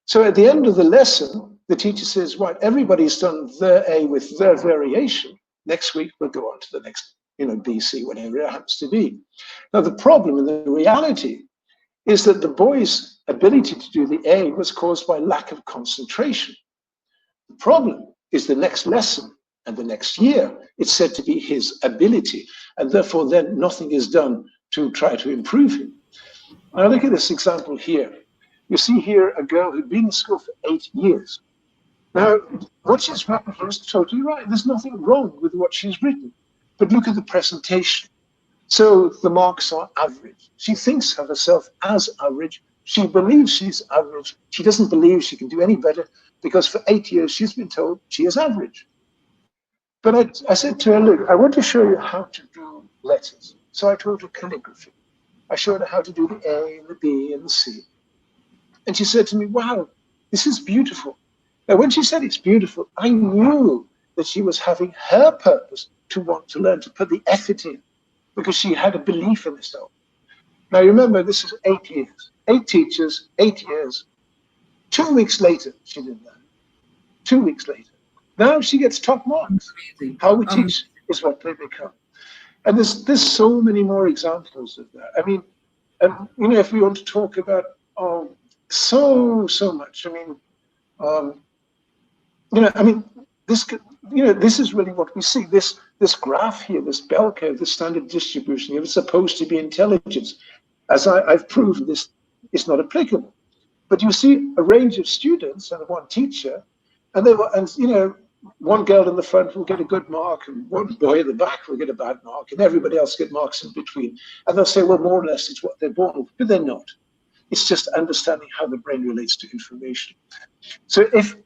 So at the end of the lesson, the teacher says, right, everybody's done their A with their variation. Next week, we'll go on to the next, B, C, whatever it happens to be. Now, the problem in the reality is that the boy's ability to do the A was caused by lack of concentration. The problem is the next lesson and the next year, it's said to be his ability, and therefore then nothing is done to try to improve him. Now look at this example here. You see here a girl who'd been in school for 8 years. Now, what she's written here is totally right. There's nothing wrong with what she's written. But look at the presentation. So the marks are average. She thinks of herself as average. She believes she's average. She doesn't believe she can do any better because for 8 years she's been told she is average. But I said to her, look, I want to show you how to do letters. So I taught her calligraphy. I showed her how to do the A and the B and the C. And she said to me, wow, this is beautiful. Now, when she said it's beautiful, I knew that she was having her purpose to want to learn, to put the effort in, because she had a belief in herself. Now, remember, this is 8 years, 8 teachers, 8 years. 2 weeks later, she did that. 2 weeks later. Now she gets top marks. How we teach is what they become. And there's so many more examples of that. I mean, if we want to talk about so much. This is really what we see. This graph here, this bell curve, this standard distribution, it's supposed to be intelligence. As I've proven, this is not applicable. But you see a range of students and one teacher, one girl in the front will get a good mark, and one boy in the back will get a bad mark, and everybody else get marks in between. And they'll say, well, more or less, it's what they're born with, but they're not. It's just understanding how the brain relates to information. So if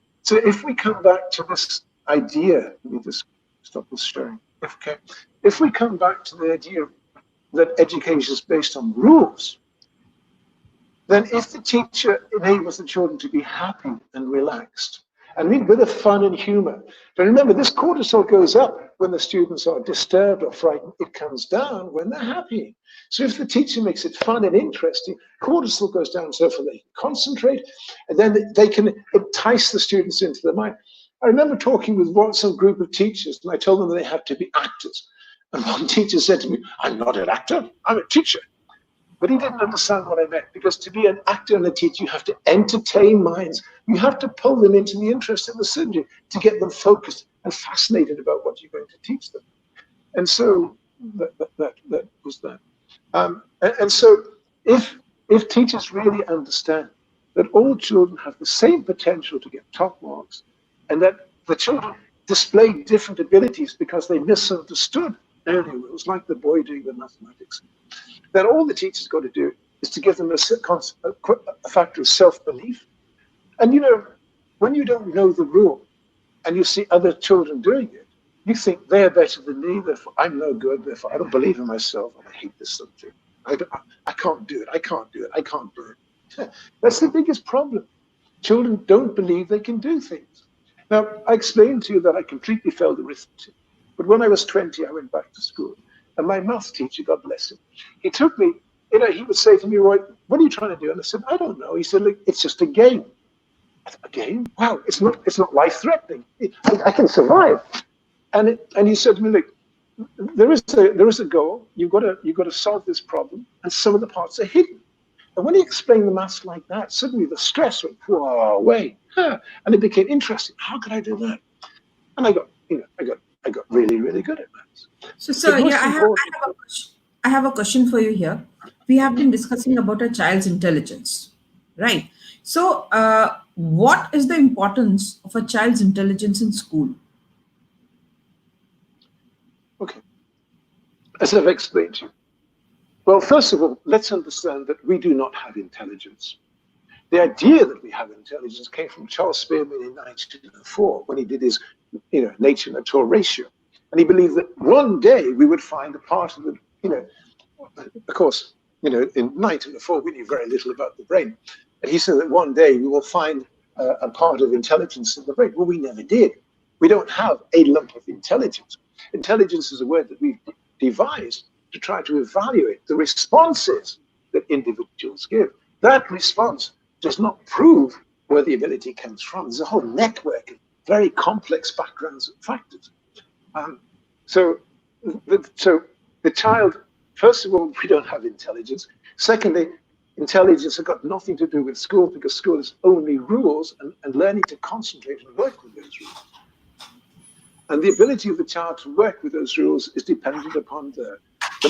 we come back to this idea, let me just stop this sharing. Okay. If we come back to the idea that education is based on rules, then if the teacher enables the children to be happy and relaxed, and with a bit of fun and humor. But remember, this cortisol goes up when the students are disturbed or frightened. It comes down when they're happy. So if the teacher makes it fun and interesting, cortisol goes down so they can concentrate, and then they can entice the students into the mind. I remember talking with some group of teachers, and I told them they had to be actors. And one teacher said to me, I'm not an actor, I'm a teacher. But he didn't understand what I meant, because to be an actor and a teacher, you have to entertain minds. You have to pull them into the interest in the subject to get them focused and fascinated about what you're going to teach them. And so that was that. And so if teachers really understand that all children have the same potential to get top marks, and that the children display different abilities because they misunderstood earlier rules, like the boy doing the mathematics, then all the teacher's got to do is to give them a factor of self-belief. And when you don't know the rule and you see other children doing it, you think they're better than me, therefore I'm no good, therefore I don't believe in myself, and I hate this subject. I can't do it, I can't do it, I can't do it. That's the biggest problem. Children don't believe they can do things. Now, I explained to you that I completely failed arithmetic. But when I was 20, I went back to school. And my math teacher, God bless him, he took me, he would say to me, Roy, what are you trying to do? And I said, I don't know. He said, look, it's just a game. A game? Wow, it's not life-threatening. I can survive. And he said to me, look, there is a goal. You've got to solve this problem, and some of the parts are hidden. And when he explained the maths like that, suddenly the stress went away, and it became interesting. How could I do that? And I got really, really good at maths. So, sir, yeah, I have a question for you here. We have been discussing about a child's intelligence, right? So, what is the importance of a child's intelligence in school? Okay, as I've explained to you. Well, first of all, let's understand that we do not have intelligence. The idea that we have intelligence came from Charles Spearman in 1904 when he did his nature nature ratio. And he believed that one day we would find a part of the, of course, in 1904, we knew very little about the brain. And he said that one day we will find a part of intelligence in the brain. Well, we never did. We don't have a lump of intelligence. Intelligence is a word that we've devised to try to evaluate the responses that individuals give. That response does not prove where the ability comes from. There's a whole network of very complex backgrounds and factors. So the child, first of all, we don't have intelligence. Secondly, intelligence has got nothing to do with school, because school is only rules, and learning to concentrate and work with those rules. And the ability of the child to work with those rules is dependent upon the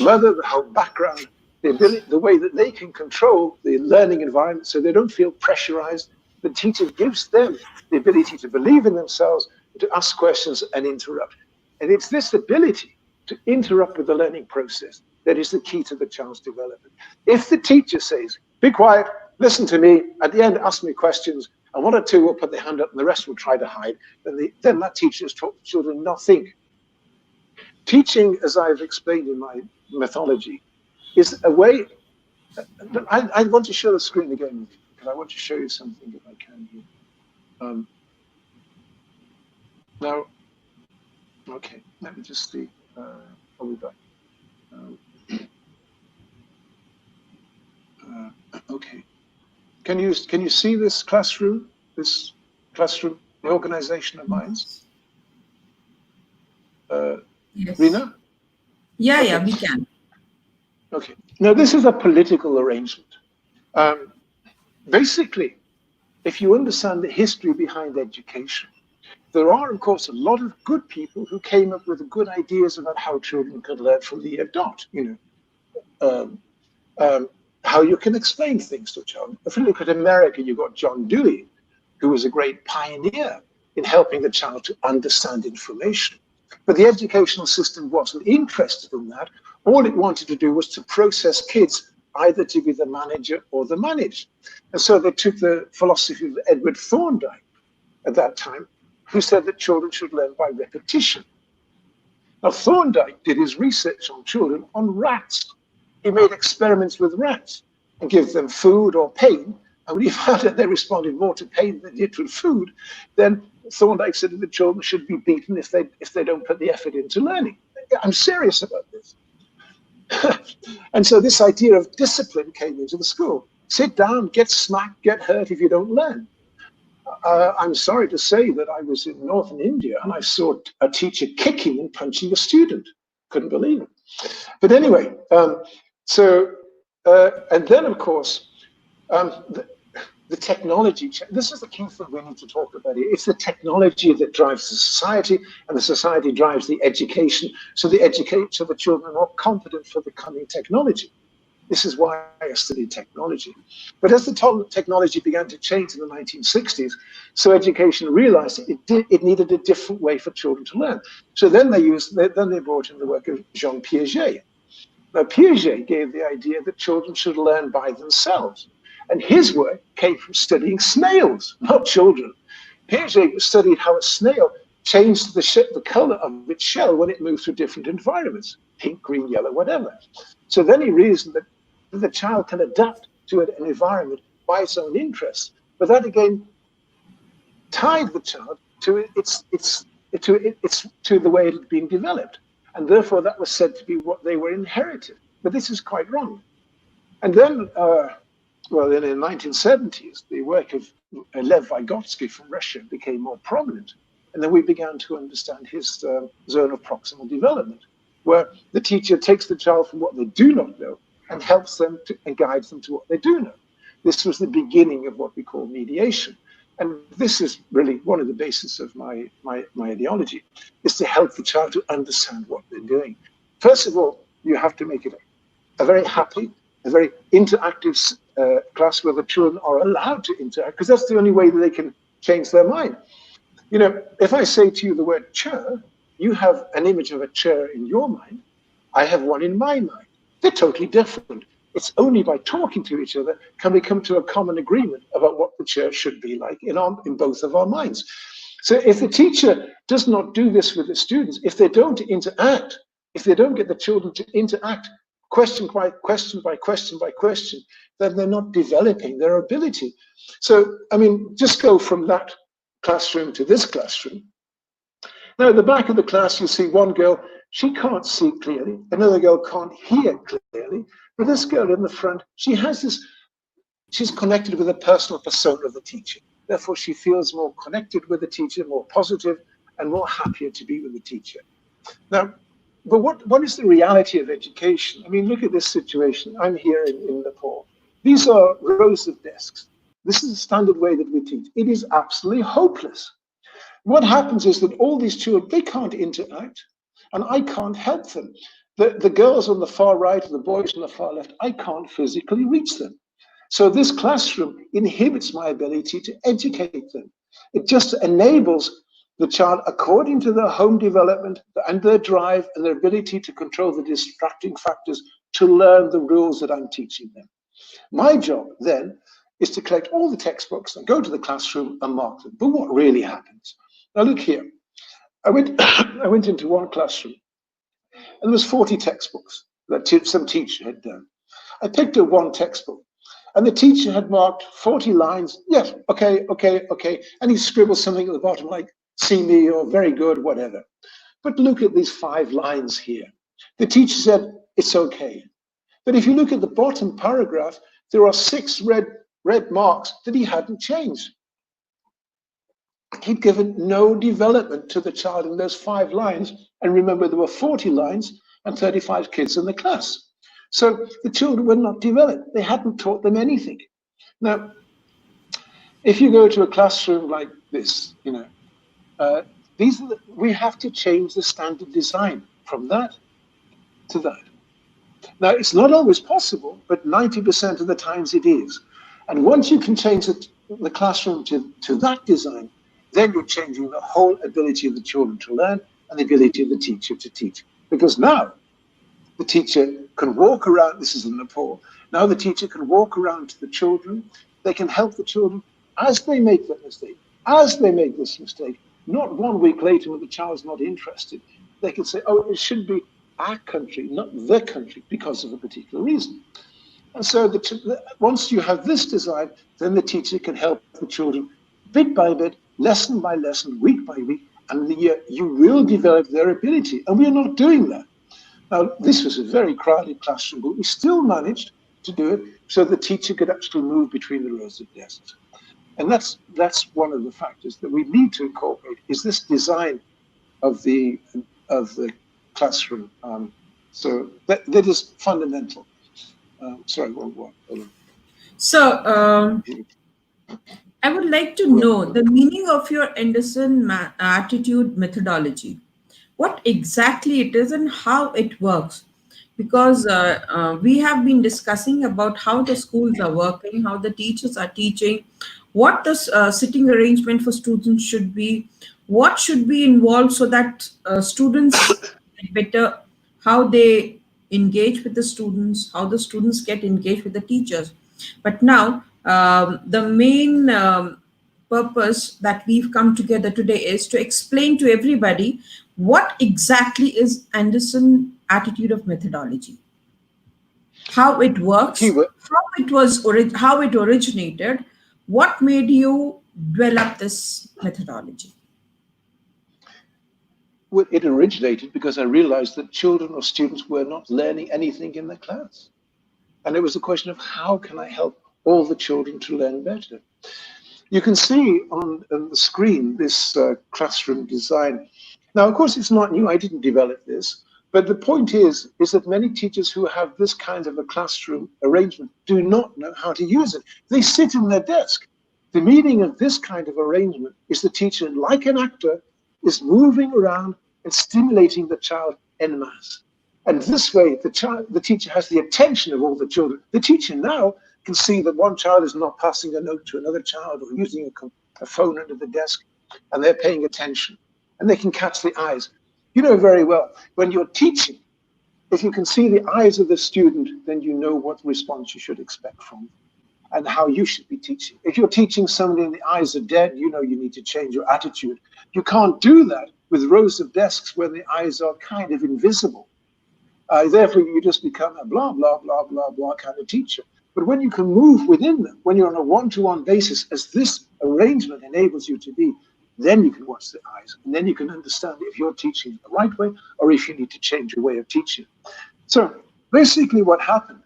mother, the whole background, the way that they can control the learning environment so they don't feel pressurized. The teacher gives them the ability to believe in themselves, to ask questions and interrupt. And it's this ability to interrupt with the learning process that is the key to the child's development. If the teacher says, be quiet, listen to me, at the end, ask me questions, and one or two will put their hand up and the rest will try to hide, then that teacher has taught the children nothing. Teaching, as I've explained in my methodology, is a way. I want to share the screen again with you, because I want to show you something if I can here. Now, okay, let me just see. I'll be back. Okay. Can you see this classroom? This classroom, the organization of minds? Yes. Rina? Yeah, Okay. yeah, we can. Okay. Now, this is a political arrangement. Basically, if you understand the history behind education, there are, of course, a lot of good people who came up with good ideas about how children could learn from the year dot, how you can explain things to a child. If you look at America, you've got John Dewey, who was a great pioneer in helping the child to understand information. But the educational system wasn't interested in that. All it wanted to do was to process kids either to be the manager or the managed. And so they took the philosophy of Edward Thorndike at that time, who said that children should learn by repetition. Now, Thorndike did his research on children on rats. He made experiments with rats and gave them food or pain. And when he found that they responded more to pain than they did with food, then Thorndike said that the children should be beaten if they don't put the effort into learning. I'm serious about this. And so this idea of discipline came into the school. Sit down, get smacked, get hurt if you don't learn. I'm sorry to say that I was in northern India and I saw a teacher kicking and punching a student. Couldn't believe it. But anyway, and then, of course, the technology. This is the key thing we need to talk about here. It's the technology that drives the society, and the society drives the education. So the children are more competent for the coming technology. This is why I studied technology. But as the technology began to change in the 1960s, so education realized it needed a different way for children to learn. So then they brought in the work of Jean Piaget. Now, Piaget gave the idea that children should learn by themselves. And his work came from studying snails, not children. Piaget studied how a snail changed the color of its shell when it moved through different environments, pink, green, yellow, whatever. So then he reasoned that the child can adapt to an environment by its own interests. But that again tied the child to the way it had been developed. And therefore that was said to be what they were inherited. But this is quite wrong. And then, in the 1970s, the work of Lev Vygotsky from Russia became more prominent. And then we began to understand his zone of proximal development, where the teacher takes the child from what they do not know and helps them and guides them to what they do know. This was the beginning of what we call mediation. And this is really one of the bases of my ideology, is to help the child to understand what they're doing. First of all, you have to make it a very happy, a very interactive class where the children are allowed to interact, because that's the only way that they can change their mind. If I say to you the word chair, you have an image of a chair in your mind. I have one in my mind. They're totally different. It's only by talking to each other can we come to a common agreement about what the chair should be like in both of our minds. So if the teacher does not do this with the students, if they don't interact, if they don't get the children to interact question by question by question by question, then they're not developing their ability. So, I mean, just go from that classroom to this classroom. Now, at the back of the class, you see one girl, she can't see clearly. Another girl can't hear clearly. But this girl in the front, she has this, she's connected with the personal persona of the teacher. Therefore, she feels more connected with the teacher, more positive, and more happier to be with the teacher. Now, but what is the reality of education? I mean, look at this situation. I'm here in Nepal. These are rows of desks. This is the standard way that we teach. It is absolutely hopeless. What happens is that all these children, they can't interact, and I can't help them. The girls on the far right and the boys on the far left, I can't physically reach them. So this classroom inhibits my ability to educate them. It just enables the child, according to their home development and their drive and their ability to control the distracting factors, to learn the rules that I'm teaching them. My job then is to collect all the textbooks and go to the classroom and mark them. But what really happens? Now look here. I went into one classroom and there was 40 textbooks that some teacher had done. I picked up one textbook and the teacher had marked 40 lines. Yes, okay. And he scribbled something at the bottom like, see me, or very good, whatever. But look at these 5 lines here. The teacher said, it's okay. But if you look at the bottom paragraph, there are 6 red marks that he hadn't changed. He'd given no development to the child in those 5 lines. And remember, there were 40 lines and 35 kids in the class. So the children were not developed. They hadn't taught them anything. Now, if you go to a classroom like this, you know, we have to change the standard design from that to that. Now, it's not always possible, but 90% of the times it is. And once you can change the classroom to that design, then you're changing the whole ability of the children to learn and the ability of the teacher to teach. Because now the teacher can walk around, this is in Nepal, now the teacher can walk around to the children, they can help the children as they make that mistake, as they make this mistake, not 1 week later when the child's not interested. They can say, oh, it should be our country, not the country, because of a particular reason. And so once you have this design, then the teacher can help the children bit by bit, lesson by lesson, week by week, and in the year you will develop their ability. And we're not doing that. Now, this was a very crowded classroom, but we still managed to do it so the teacher could actually move between the rows of desks. And that's one of the factors that we need to incorporate, is this design of the classroom. So that is fundamental. Sorry, one. So I would like to know the meaning of your Andersen attitude methodology. What exactly it is and how it works, because we have been discussing about how the schools are working, how the teachers are teaching, what the sitting arrangement for students should be, what should be involved so that students get better, how they engage with the students, how the students get engaged with the teachers. But now the main purpose that we've come together today is to explain to everybody what exactly is Andersen attitude of methodology, how it works, how it originated, what made you develop this methodology. Well, it originated because I realized that children or students were not learning anything in the class. And it was a question of how can I help all the children to learn better? You can see on the screen this classroom design. Now, of course, it's not new. I didn't develop this. But the point is that many teachers who have this kind of a classroom arrangement do not know how to use it. They sit in their desk. The meaning of this kind of arrangement is the teacher, like an actor, is moving around and stimulating the child en masse. And this way, the teacher has the attention of all the children. The teacher now can see that one child is not passing a note to another child or using a phone under the desk, and they're paying attention. And they can catch the eyes. You know very well, when you're teaching, if you can see the eyes of the student, then you know what response you should expect from them. and how you should be teaching. If you're teaching somebody and the eyes are dead, you know you need to change your attitude. You can't do that with rows of desks where the eyes are kind of invisible. Therefore, you just become a blah, blah, blah, blah, blah kind of teacher. But when you can move within them, when you're on a one-to-one basis, as this arrangement enables you to be, then you can watch the eyes, and then you can understand if you're teaching the right way or if you need to change your way of teaching. So basically what happened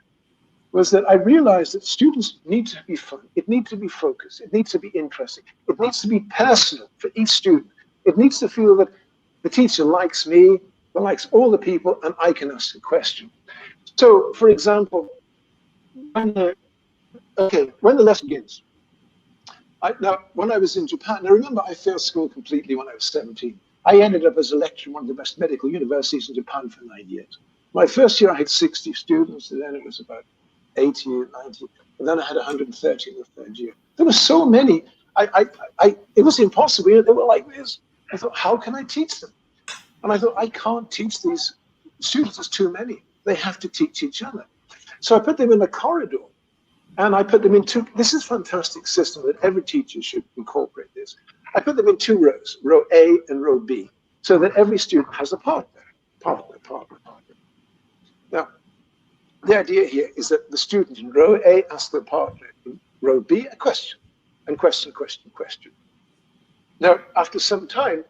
was that I realized that students need to be fun. It needs to be focused. It needs to be interesting. It needs to be personal for each student. It needs to feel that the teacher likes me, likes all the people, and I can ask a question. So, for example, when the lesson begins, when I was in Japan, now remember I failed school completely when I was 17. I ended up as a lecturer in one of the best medical universities in Japan for 9 years. My first year I had 60 students, and then it was about 80 or 90, and then I had 130 in the third year. There were so many, it was impossible. They were like this. I thought, how can I teach them? And I thought, I can't teach these students, there's too many. They have to teach each other. So I put them in a corridor, and I put them in two. This is a fantastic system that every teacher should incorporate this. I put them in two rows, row A and row B, so that every student has a partner. Now, the idea here is that the student in row A asks their partner in row B a question, and question. Now, after some time,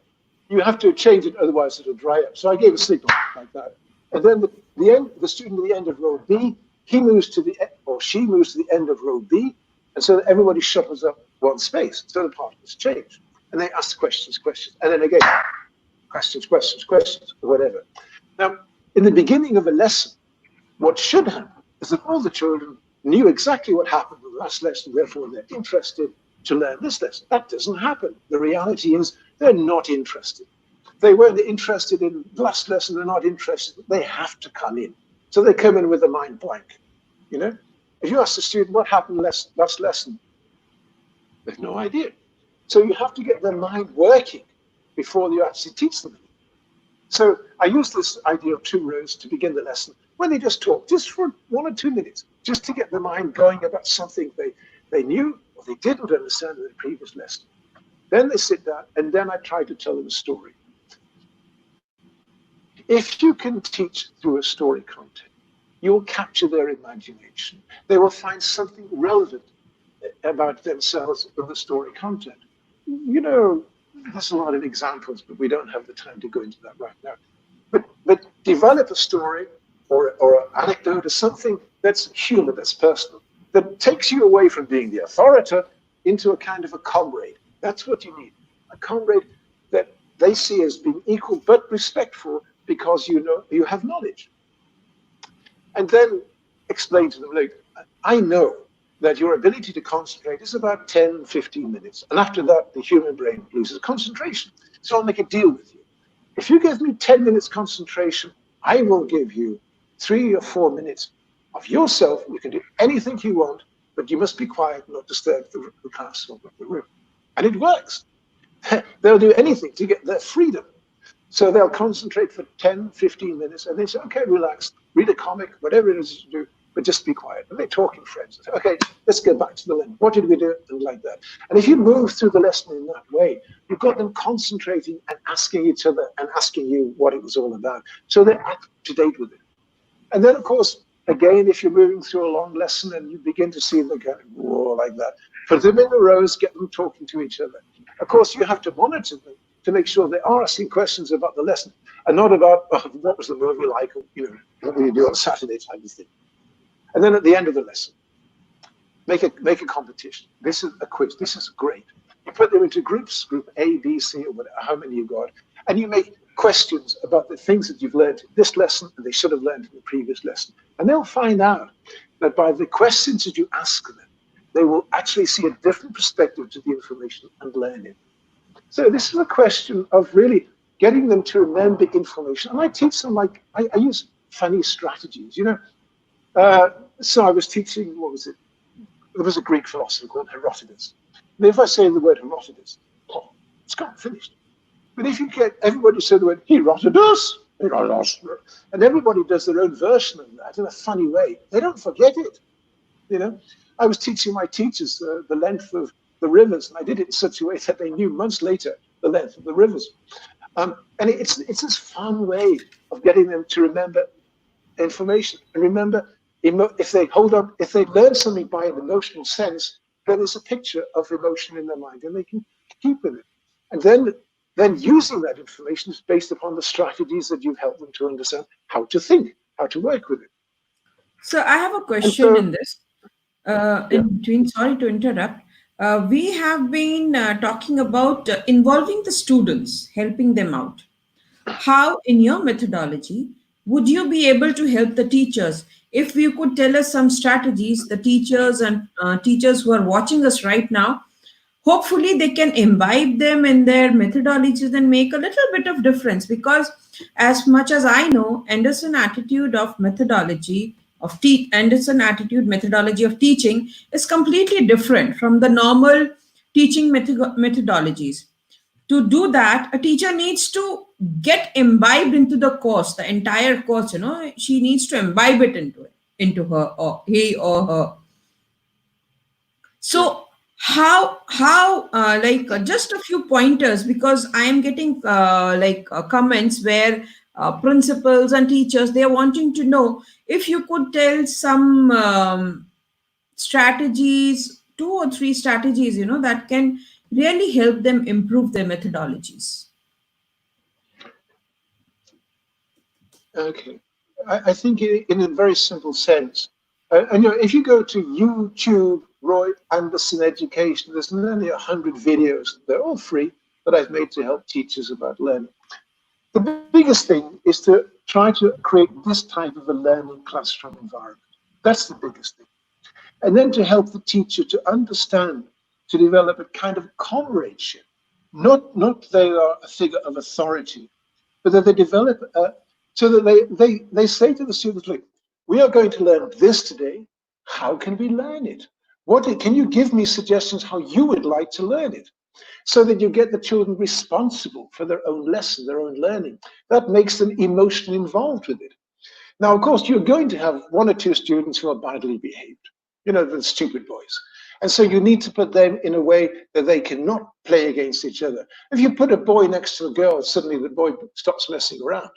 you have to change it, otherwise it'll dry up. So I gave a signal like that. And then the student at the end of row B, he moves to or she moves to the end of row B, and so that everybody shuffles up one space. So the partners change. And they ask questions, and then again, questions, or whatever. Now, in the beginning of a lesson, what should happen is that all the children knew exactly what happened in the last lesson, therefore they're interested to learn this lesson. That doesn't happen. The reality is they're not interested. They weren't interested in the last lesson, they're not interested. They have to come in. So they come in with a mind blank. You know, if you ask the student what happened last lesson, they have no idea. So you have to get their mind working before you actually teach them. So I use this idea of two rows to begin the lesson, where they just talk, just for 1 or 2 minutes, just to get their mind going about something they knew or they didn't understand in the previous lesson. Then they sit down, and then I try to tell them a story. If you can teach through a story content, you'll capture their imagination. They will find something relevant about themselves in the story content. You know, there's a lot of examples, but we don't have the time to go into that right now. But develop a story or an anecdote or something that's human, that's personal, that takes you away from being the authority into a kind of a comrade. That's what you need. A comrade that they see as being equal but respectful because you know you have knowledge. And then explain to them, look, I know that your ability to concentrate is about 10, 15 minutes. And after that, the human brain loses concentration. So I'll make a deal with you. If you give me 10 minutes concentration, I will give you 3 or 4 minutes of yourself. You can do anything you want, but you must be quiet and not disturb the class or the room. And it works. They'll do anything to get their freedom. So they'll concentrate for 10, 15 minutes, and they say, okay, relax, read a comic, whatever it is you do, but just be quiet. And they're talking friends. Say, okay, let's get back to the lesson. What did we do? And like that. And if you move through the lesson in that way, you've got them concentrating and asking each other and asking you what it was all about. So they're up to date with it. And then, of course, again, if you're moving through a long lesson and you begin to see them going, whoa, like that, put them in the rows, get them talking to each other. Of course, you have to monitor them to make sure they are asking questions about the lesson and not about what was the movie like, or what will you do on Saturday type of thing. And then at the end of the lesson, make a competition. This is a quiz. This is great. You put them into groups, group A, B, C, or whatever, how many you got, and you make questions about the things that you've learned in this lesson and they should have learned in the previous lesson. And they'll find out that by the questions that you ask them, they will actually see a different perspective to the information and learn it. So this is a question of really getting them to remember information. And I teach them, like, I use funny strategies, So I was teaching, what was it? There was a Greek philosopher called Herodotus. And if I say the word Herodotus, it's gone, finished. But if you get everybody to say the word Herodotus, and everybody does their own version of that in a funny way, they don't forget it, I was teaching my teachers the length of the rivers, and I did it in such a way that they knew months later the length of the rivers. And it's this fun way of getting them to remember information. And remember, if they hold on, if they learn something by an emotional sense, then there's a picture of emotion in their mind, and they can keep with it. And then using that information is based upon the strategies that you've helped them to understand how to think, how to work with it. So I have a And question so, in this. yeah, In between, sorry to interrupt. We have been talking about involving the students, helping them out. How, in your methodology, would you be able to help the teachers? If you could tell us some strategies, the teachers and teachers who are watching us right now, hopefully they can imbibe them in their methodologies and make a little bit of difference. Because as much as I know, Anderson attitude methodology of teaching is completely different from the normal teaching methodologies. To do that, a teacher needs to get imbibed into the course, the entire course, she needs to imbibe it into her, or he or her. yeah. So how like just a few pointers, because I am getting comments where principals and teachers, they are wanting to know if you could tell some strategies, two or three strategies, that can really help them improve their methodologies. Okay. I think in a very simple sense, and if you go to YouTube, Roy Andersen Education, there's nearly 100 videos. They're all free that I've made to help teachers about learning. The biggest thing is to try to create this type of a learning classroom environment. That's the biggest thing. And then to help the teacher to understand, to develop a kind of comradeship. Not they are a figure of authority, but that they develop so that they say to the students, look, we are going to learn this today. How can we learn it? Can you give me suggestions how you would like to learn it? So that you get the children responsible for their own lesson, their own learning. That makes them emotionally involved with it. Now, of course, you're going to have one or two students who are badly behaved, the stupid boys. And so you need to put them in a way that they cannot play against each other. If you put a boy next to a girl, suddenly the boy stops messing around,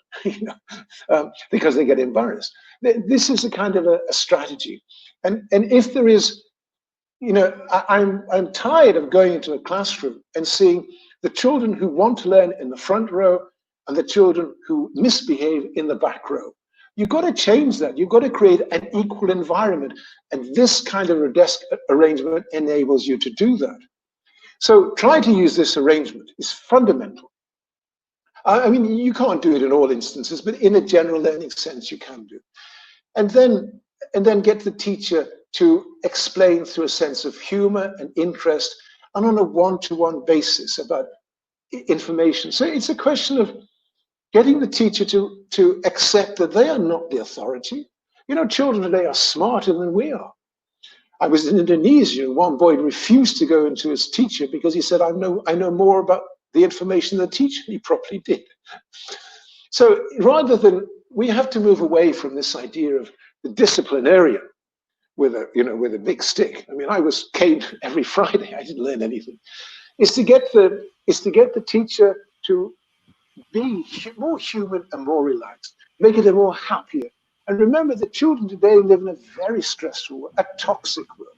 because they get embarrassed. This is a kind of a strategy. And if there is, I'm tired of going into a classroom and seeing the children who want to learn in the front row and the children who misbehave in the back row. You've got to change that. You've got to create an equal environment. And this kind of a desk arrangement enables you to do that. So try to use this arrangement is fundamental. I mean, you can't do it in all instances, but in a general learning sense, you can do. And then get the teacher to explain through a sense of humor and interest and on a one-to-one basis about information. So it's a question of getting the teacher to accept that they are not the authority. Children today are smarter than we are. I was in Indonesia, and one boy refused to go into his teacher because he said, I know more about the information than the teacher. He probably did. So rather than, we have to move away from this idea of the disciplinarian with a big stick. I mean, I was caned every Friday. I didn't learn anything. Is to get the teacher to be more human and more relaxed, making them more happier. And remember that children today live in a very stressful world, a toxic world.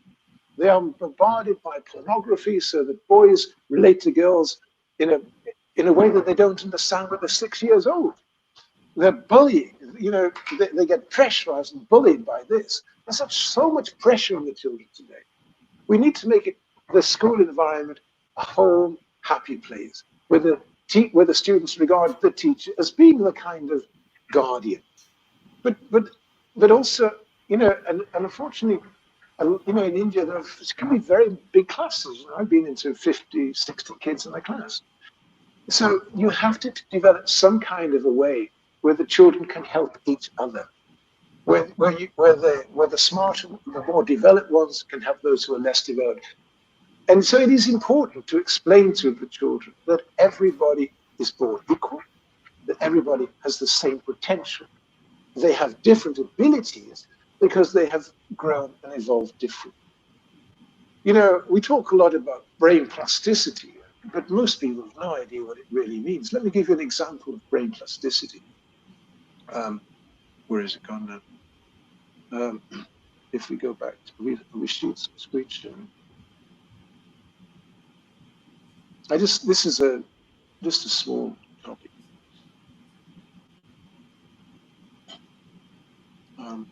They are bombarded by pornography so that boys relate to girls in a way that they don't understand when they're 6 years old. They're bullying, they get pressurized and bullied by this. There's so much pressure on the children today. We need to make the school environment a home, happy place where the students regard the teacher as being the kind of guardian. But also, and unfortunately, in India, there can be very big classes. I've been into 50, 60 kids in a class. So you have to develop some kind of a way where the children can help each other, where the smarter, the more developed ones can help those who are less developed. And so it is important to explain to the children that everybody is born equal, that everybody has the same potential. They have different abilities because they have grown and evolved differently. We talk a lot about brain plasticity, but most people have no idea what it really means. Let me give you an example of brain plasticity. Um, where is it gone now? If we go back to we screen sharing. This is just a small topic. Um,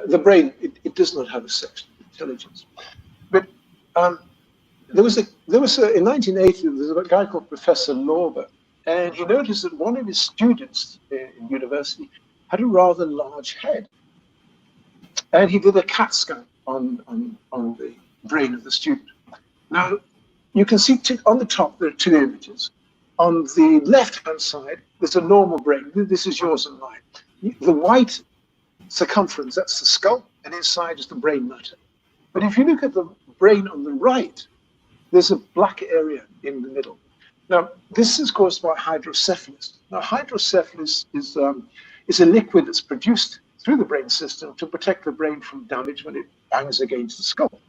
the brain, it does not have a section of intelligence. But um, in 1980, there was a guy called Professor Lorber, and he noticed that one of his students in university had a rather large head. And he did a CAT scan on the brain of the student. Now, you can see on the top, there are two images. On the left-hand side, there's a normal brain. This is yours and mine. The white circumference, that's the skull, and inside is the brain matter. But if you look at the brain on the right, there's a black area in the middle. Now, this is caused by hydrocephalus. Now, hydrocephalus is a liquid that's produced through the brain system to protect the brain from damage when it bangs against the skull.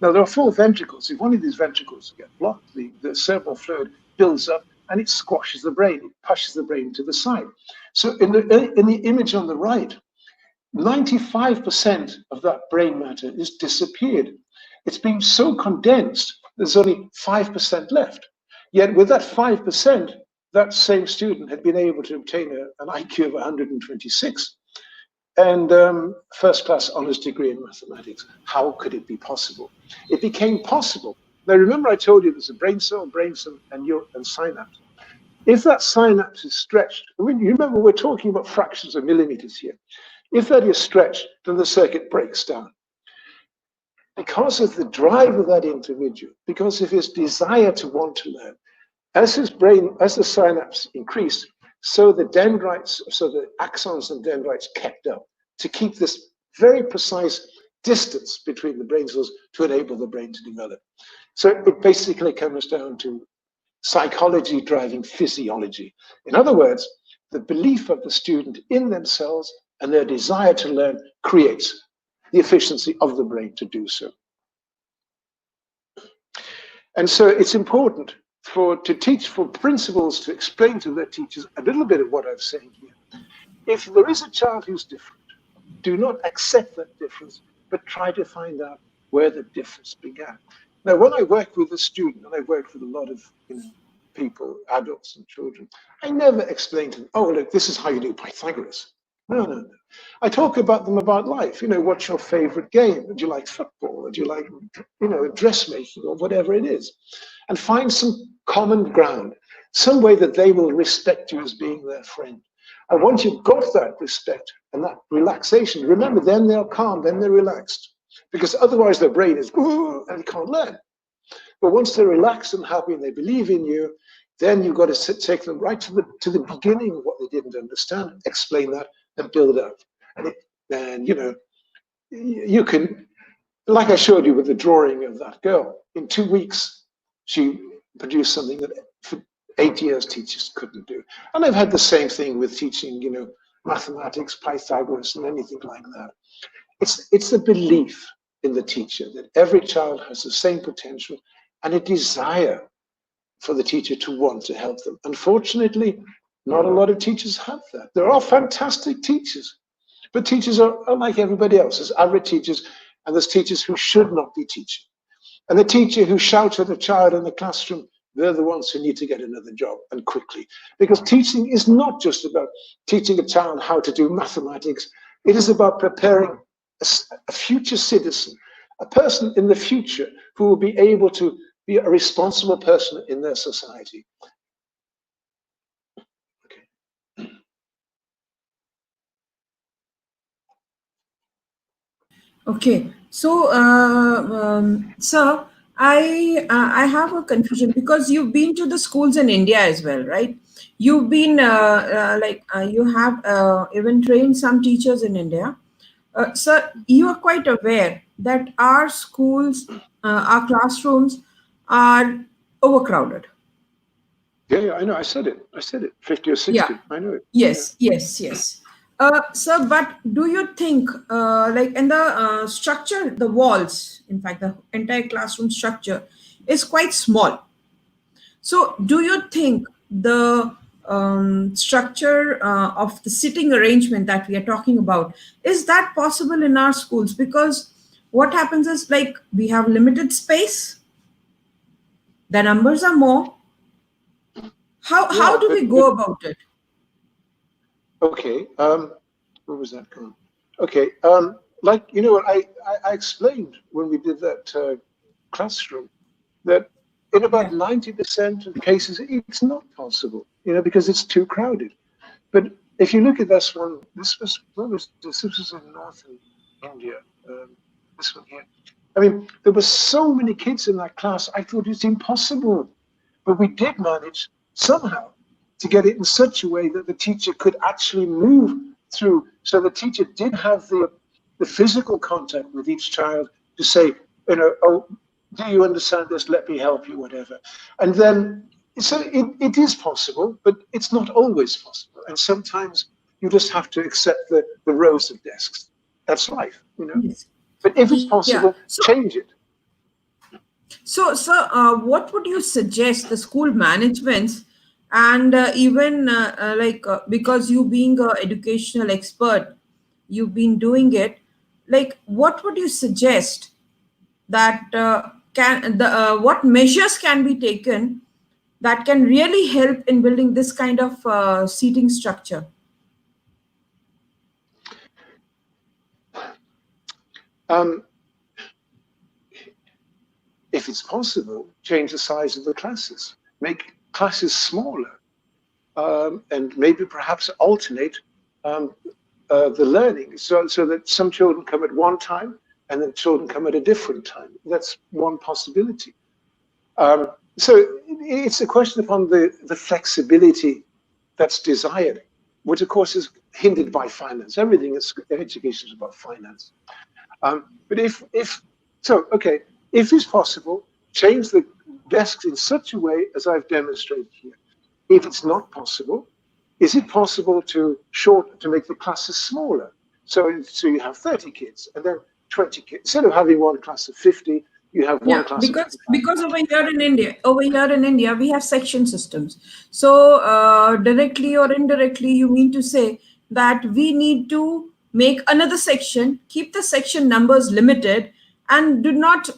Now, there are four ventricles. If one of these ventricles get blocked, the cerebral fluid builds up and it squashes the brain. It pushes the brain to the side. So in the image on the right, 95% of that brain matter is disappeared. It's been so condensed, there's only 5% left. Yet with that 5%, that same student had been able to obtain an IQ of 126 and first class honors degree in mathematics. How could it be possible? It became possible. Now, remember I told you there's a brain cell, and synapse. If that synapse is stretched, you remember we're talking about fractions of millimeters here. If that is stretched, then the circuit breaks down. Because of the drive of that individual, because of his desire to want to learn, as the synapse increased, so the axons and dendrites kept up to keep this very precise distance between the brain cells to enable the brain to develop. So it basically comes down to psychology driving physiology. In other words, the belief of the student in themselves and their desire to learn creates the efficiency of the brain to do so. And so it's important for principals to explain to their teachers a little bit of what I'm saying here. If there is a child who's different, do not accept that difference, but try to find out where the difference began. Now, when I work with a student, and I've worked with a lot of people, adults and children, I never explain to them, oh, look, this is how you do Pythagoras. No. I talk about them about life. What's your favorite game? Do you like football? Or do you like, dressmaking or whatever it is? And find some common ground, some way that they will respect you as being their friend. And once you've got that respect and that relaxation, remember, then they're calm, then they're relaxed. Because otherwise their brain is, ooh, and they can't learn. But once they're relaxed and happy and they believe in you, then you've got to take them right to the beginning of what they didn't understand, explain that, and build up. And you can, like I showed you with the drawing of that girl, in 2 weeks, she produced something that for 8 years teachers couldn't do. And I've had the same thing with teaching, mathematics, Pythagoras, and anything like that. It's the belief in the teacher that every child has the same potential and a desire for the teacher to want to help them. Unfortunately, not a lot of teachers have that. There are fantastic teachers, but teachers are like everybody else. There's average teachers, and there's teachers who should not be teaching. And the teacher who shouts at a child in the classroom, they're the ones who need to get another job, and quickly. Because teaching is not just about teaching a child how to do mathematics. It is about preparing a future citizen, a person in the future who will be able to be a responsible person in their society. Okay. Okay, so sir, I have a confusion because you've been to the schools in India as well, right? You've been you have even trained some teachers in India. Sir, you are quite aware that our schools, our classrooms are overcrowded. Yeah, I know. I said it. 50 or Yeah. 60. I know it. Yeah. Yes. Sir, but do you think, like in the structure, the walls, in fact, the entire classroom structure is quite small. So, do you think the structure of the sitting arrangement that we are talking about is that possible in our schools? Because what happens is like we have limited space, the numbers are more. How Yeah, do we go but about it? okay. Where was that going? Okay. Like what I explained when we did that classroom that in about Yeah. 90% of cases it's not possible. Because it's too crowded. But if you look at this one, this was what was this? This was in northern India. Um, this one here. I mean, there were so many kids in that class. I thought it's impossible, but we did manage somehow to get it in such a way that the teacher could actually move through. So the teacher did have the physical contact with each child to say, oh, do you understand this? Let me help you, whatever. And then, so it is possible, but it's not always possible. And sometimes you just have to accept the rows of desks. That's life. Yes. But if it's Yeah. possible, change it. So, what would you suggest the school managements and even because you being a educational expert, you've been doing it. Like, what would you suggest that can the what measures can be taken that can really help in building this kind of seating structure? Um, if it's possible, change the size of the classes, make classes smaller, and maybe perhaps alternate um, the learning so that some children come at one time and then children come at a different time. That's one possibility. So it's a question upon the flexibility that's desired, which of course is hindered by finance. Everything is education is about finance. But if so, okay, if it's possible, change the desks in such a way as I've demonstrated here. If it's not possible, is it possible to make the classes smaller? So you have 30 kids and then 20 kids. Instead of having one class of 50, you have one Yeah, class of because 25. over here in India, we have section systems. So directly or indirectly, you mean to say that we need to make another section, keep the section numbers limited, and do not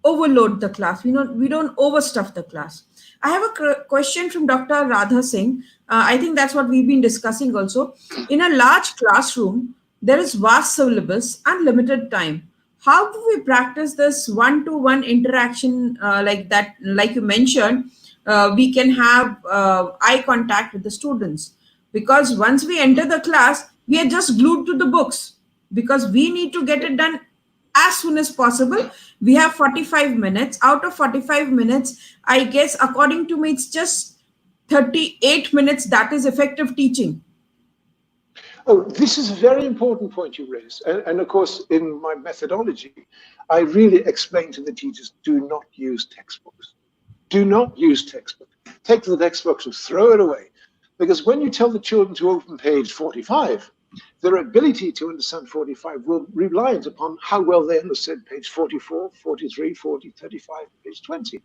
overload the class. We don't overstuff the class. I have a question from Dr. Radha Singh. I think that's what we've been discussing also. In a large classroom, there is vast syllabus and limited time. How do we practice this one-to-one interaction like that? Like you mentioned, we can have eye contact with the students because once we enter the class, we are just glued to the books because we need to get it done as soon as possible. We have 45 minutes. Out of 45 minutes, I guess, according to me, it's just 38 minutes that is effective teaching. Oh, this is a very important point you raised. And of course, in my methodology, I really explain to the teachers, do not use textbooks. Do not use textbooks. Take the textbooks and throw it away. Because when you tell the children to open page 45, their ability to understand 45 will rely upon how well they understood page 44, 43, 40, 35, page 20,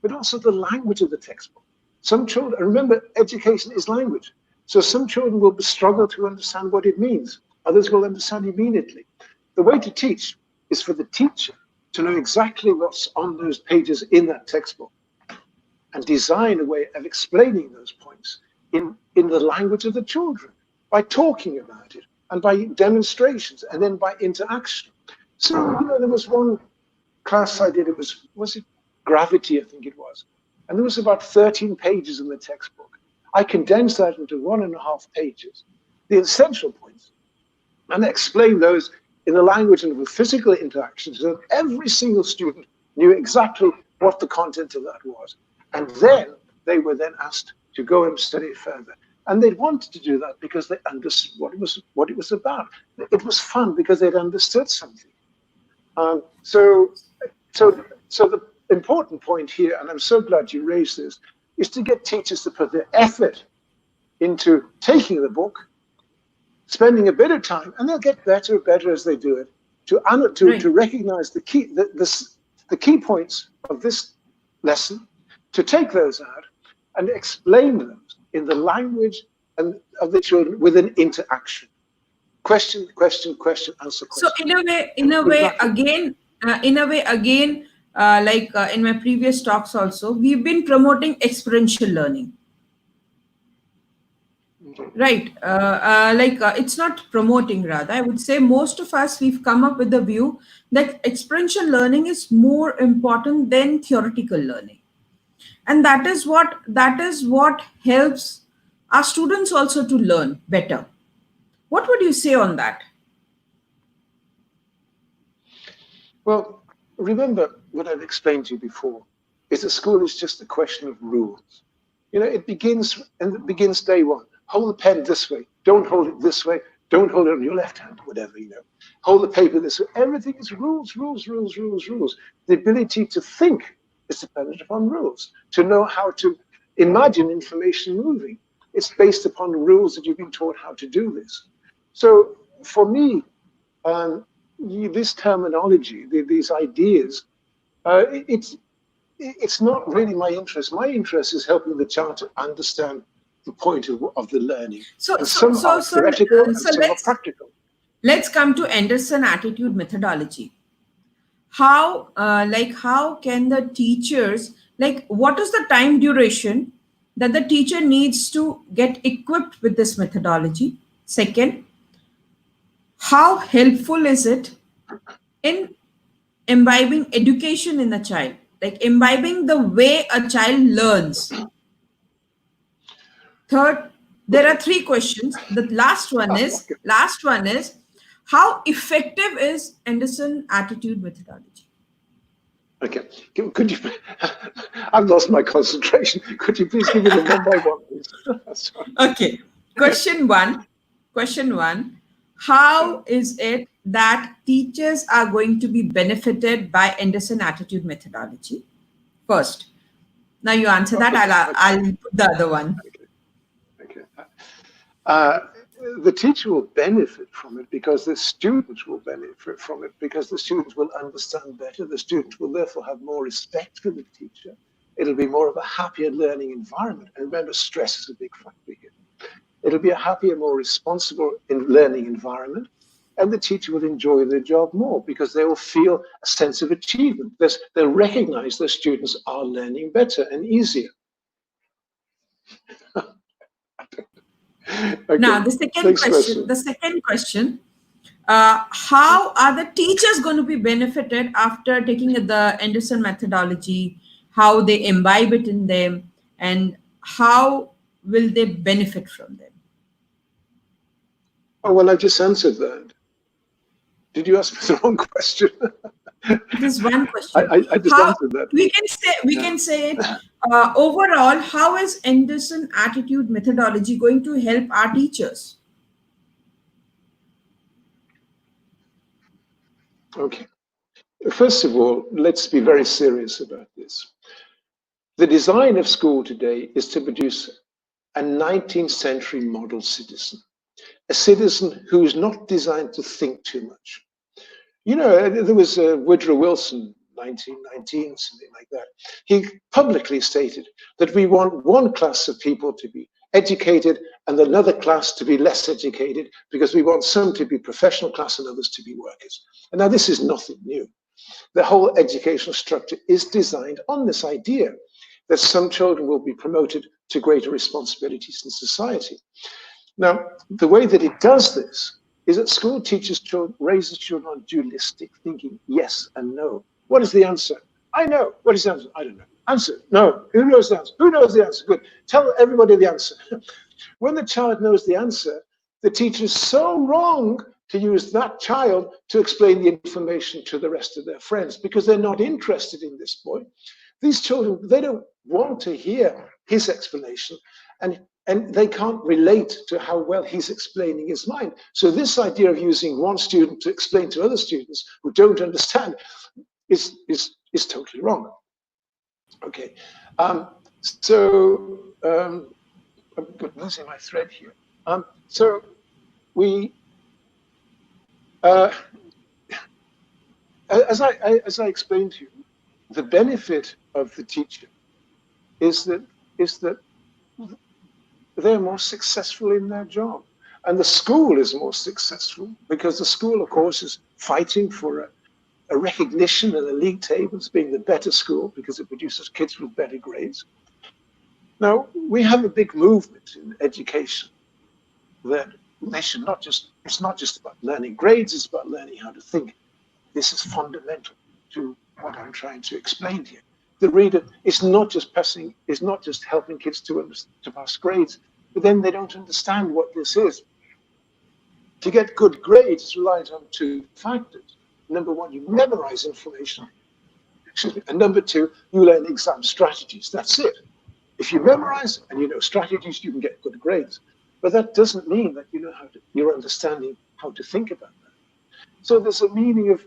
but also the language of the textbook. Some children, remember, education is language. So some children will struggle to understand what it means. Others will understand immediately. The way to teach is for the teacher to know exactly what's on those pages in that textbook and design a way of explaining those points in the language of the children by talking about it and by demonstrations and then by interaction. So, there was one class I did, was it gravity, I think it was. And there was about 13 pages in the textbook. I condensed that into 1.5 pages, the essential points, and explained those in the language and with physical interactions so that every single student knew exactly what the content of that was. And then they were then asked to go and study it further. And they wanted to do that because they understood what it was about. It was fun because they'd understood something. So, so the important point here, and I'm so glad you raised this, is to get teachers to put their effort into taking the book, spending a bit of time, and they'll get better and better as they do it, to Right. recognize the key points of this lesson, to take those out and explain those in the language and of the children with an interaction. Question, question, question, answer So question. in a Good way luck. again, in my previous talks also, we've been promoting experiential learning. Right. It's not promoting, rather. I would say most of us, we've come up with the view that experiential learning is more important than theoretical learning. And that is what helps our students also to learn better. What would you say on that? Well, remember what I've explained to you before, is that school is just a question of rules. It begins day one. Hold the pen this way. Don't hold it this way. Don't hold it on your left hand, whatever, Hold the paper this way. Everything is rules, rules, rules, rules, rules. The ability to think is dependent upon rules. To know how to imagine information moving, it's based upon rules that you've been taught how to do this. So for me, this terminology, these ideas, it's not really my interest. My interest is helping the child to understand the point of the learning. So And so some so are so theoretical and so some are practical. let's come to Anderson attitude methodology. How can the teachers, what is the time duration that the teacher needs to get equipped with this methodology? Second, how helpful is it in imbibing education in a child, like imbibing the way a child learns? Third, there are Okay. three questions. The last one is how effective is Anderson attitude methodology? Okay. Could you? I've lost my concentration. Could you please give me them one by one, please? Sorry. Okay. Question one. How is it that teachers are going to be benefited by Anderson attitude methodology? First. Now you answer that. Okay. I'll put the other one. Okay. Uh, the teacher will benefit from it because the students will benefit from it because the students will understand better. The students will therefore have more respect for the teacher. It'll be more of a happier learning environment. And remember, stress is a big factor here. It'll be a happier, more responsible learning environment. And the teacher will enjoy their job more because they will feel a sense of achievement. They'll recognize their students are learning better and easier. Now Okay, the second next question. question. The second question. How are the teachers going to be benefited after taking the Anderson methodology? How they imbibe it in them, and how will they benefit from them? Oh, well, I just answered that. Did you ask me the wrong question? It is one question. I just How answered that. we Yeah. can say it overall. How is Anderson attitude methodology going to help our teachers? Okay. First of all, let's be very serious about this. The design of school today is to produce a 19th century model citizen, a citizen who is not designed to think too much. There was Woodrow Wilson, 1919, something like that. He publicly stated that we want one class of people to be educated and another class to be less educated because we want some to be professional class and others to be workers. And now this is nothing new. The whole educational structure is designed on this idea that some children will be promoted to greater responsibilities in society. Now, the way that it does this is that school teaches children, raises children on dualistic thinking, yes and no. What is the answer? I know. What is the answer? I don't know. Answer. No. Who knows the answer? Who knows the answer? Good. Tell everybody the answer. When the child knows the answer, the teacher is so wrong to use that child to explain the information to the rest of their friends because they're not interested in this boy. These children, they don't want to hear his explanation, and they can't relate to how well he's explaining his mind. So this idea of using one student to explain to other students who don't understand is totally wrong. Okay. So I'm losing my thread here. So we, uh, as I explained to you, the benefit of the teacher is that they're more successful in their job, and the school is more successful because the school, of course, is fighting for a recognition in the league tables, being the better school because it produces kids with better grades. Now we have a big movement in education that they should not just, it's not just about learning grades, it's about learning how to think. This is fundamental to what I'm trying to explain here. The reader is not just passing, is not just helping kids to pass grades, but then they don't understand what this is. To get good grades is reliant on two factors. Number one, you memorize information. Excuse me. And number two, you learn exam strategies. That's it. If you memorize and you know strategies, you can get good grades. But that doesn't mean that you know how to, you're understanding how to think about that. So there's a meaning of,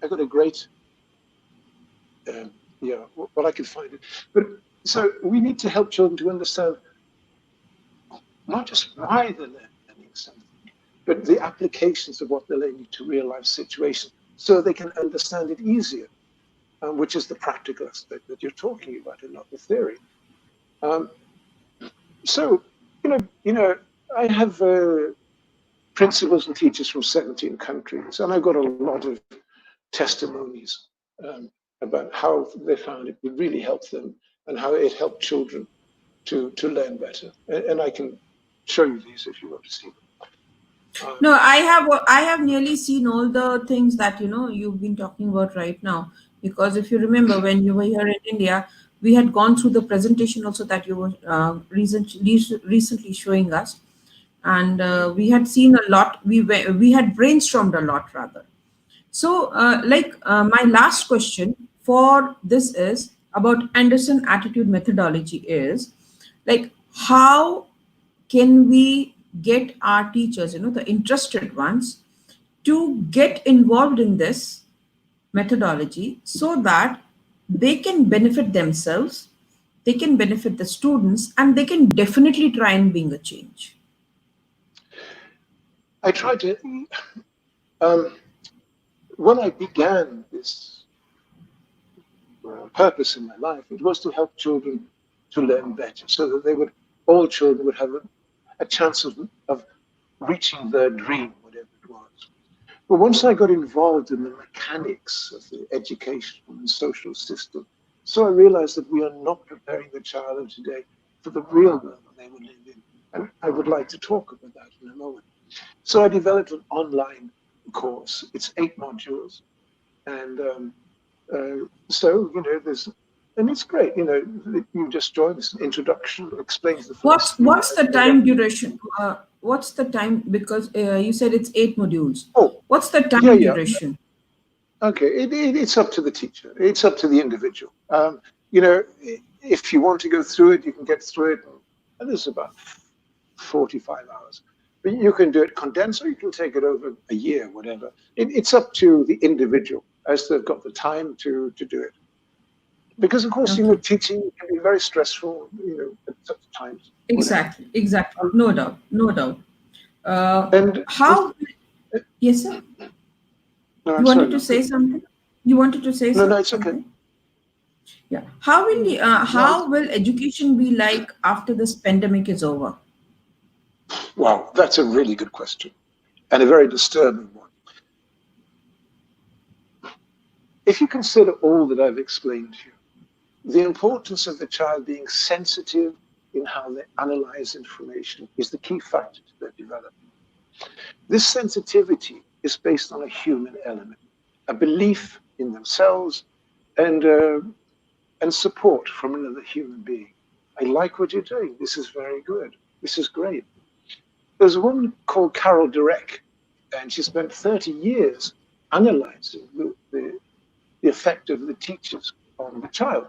I got a great, yeah, well, I can find it. But so we need to help children to understand not just why they're learning something, but the applications of what they're learning to real life situations so they can understand it easier, which is the practical aspect that you're talking about and not the theory. Um, so, I have principals and teachers from 17 countries, and I've got a lot of testimonies um, about how they found it would really help them and how it helped children to learn better. And I can show you these if you want to see them. No, I have nearly seen all the things that you've been talking about right now. Because if you remember when you were here in India, we had gone through the presentation also that you were recently showing us, and we had seen a lot. We had brainstormed a lot rather. So, my last question for this is about Anderson attitude methodology is like, how can we get our teachers, the interested ones, to get involved in this methodology so that they can benefit themselves, they can benefit the students, and they can definitely try and bring a change. I tried to, um, when I began this purpose in my life, it was to help children to learn better so that all children would have a chance of reaching their dream, whatever it was. But once I got involved in the mechanics of the educational and social system, so I realized that we are not preparing the child of today for the real world that they will live in. And I would like to talk about that in a moment. So I developed an online course. It's 8 modules. And so, and it's great. You just join this introduction, explains the What's philosophy. what's the time duration? What's the time? Because you said it's 8 modules. Oh, What's the yeah, time yeah. duration? Okay, it's up to the teacher. It's up to the individual. If you want to go through it, you can get through it. And this is about 45 hours. But you can do it condensed, or you can take it over a year, whatever. It's up to the individual as they've got the time to do it. Because of course, Okay. teaching can be very stressful, at such times, whatever. Exactly. Exactly. No doubt. No doubt. And How? Yes, sir. no, You I'm sorry, wanted to no, say something? You wanted to say no, it's okay. something? Yeah. How will No, how will education be like after this pandemic is over? wow, that's a really good question and a very disturbing one. If you consider all that I've explained to you, the importance of the child being sensitive in how they analyze information is the key factor to their development. This sensitivity is based on a human element, a belief in themselves, and support from another human being. I like what you're doing. This is very good. This is great. There's a woman called Carol Dweck, and she spent 30 years analyzing the effect of the teachers on the child.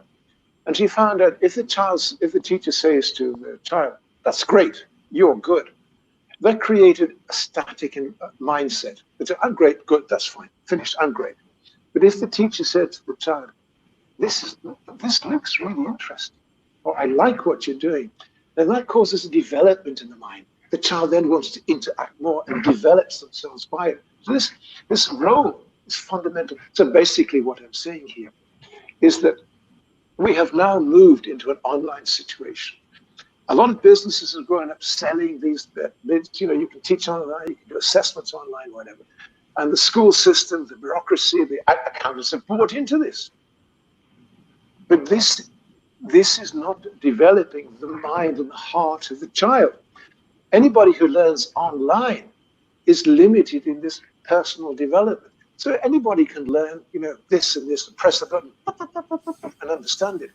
And she found out if the teacher says to the child, "That's great, you're good," that created a static mindset. It's, "I'm great, good, that's fine, finished, I'm great." But if the teacher said to the child, this looks really interesting, or I like what you're doing, then that causes a development in the mind. The child then wants to interact more and develops themselves by it. So this role is fundamental. So basically what I'm saying here is that we have now moved into an online situation. A lot of businesses have grown up selling these bits. You can teach online, you can do assessments online, whatever. And the school system, the bureaucracy, the accountants have bought into this. But this is not developing the mind and the heart of the child. Anybody who learns online is limited in this personal development. So anybody can learn, this and this, and press the button and understand it.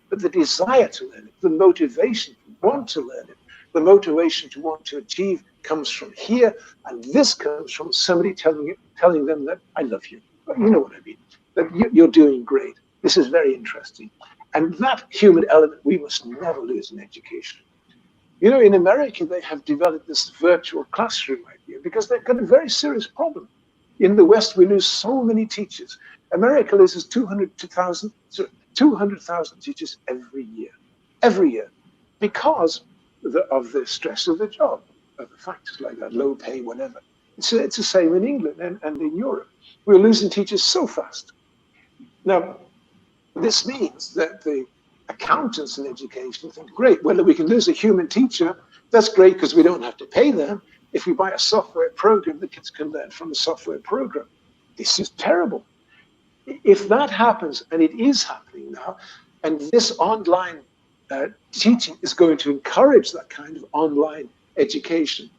But the desire to learn it, the motivation to want to learn it, the motivation to want to achieve comes from here, and this comes from somebody telling them that I love you. You know what I mean? That you're doing great. This is very interesting. And that human element we must never lose in education. In America, they have developed this virtual classroom idea because they've got a very serious problem. In the West, we lose so many teachers. America loses 200,000 teachers every year, because of the stress of the job, of the factors like that, low pay, whatever. It's the same in England and in Europe. We're losing teachers so fast. Now, this means that the accountants in education think, great, well, if we can lose a human teacher, that's great because we don't have to pay them. If we buy a software program, the kids can learn from the software program. This is terrible. If that happens, and it is happening now, and this online teaching is going to encourage that kind of online education,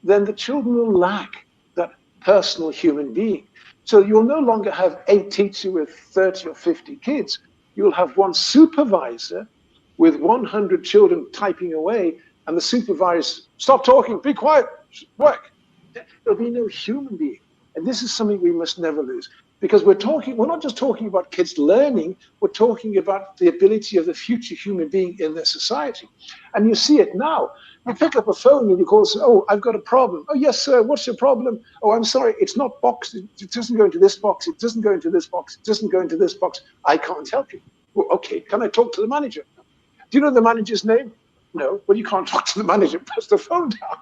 then the children will lack that personal human being. So you'll no longer have a teacher with 30 or 50 kids. You'll have one supervisor with 100 children typing away, and the supervisor, stop talking, be quiet, work. There'll be no human being. And this is something we must never lose. Because we're not just talking about kids learning, we're talking about the ability of the future human being in their society. And you see it now. You pick up a phone and you call, oh, I've got a problem. Oh, yes, sir, what's your problem? Oh, I'm sorry, it's not boxed. It doesn't go into this box. It doesn't go into this box. It doesn't go into this box. I can't help you. Well, okay, can I talk to the manager? Do you know the manager's name? No. Well, you can't talk to the manager. Press the phone down.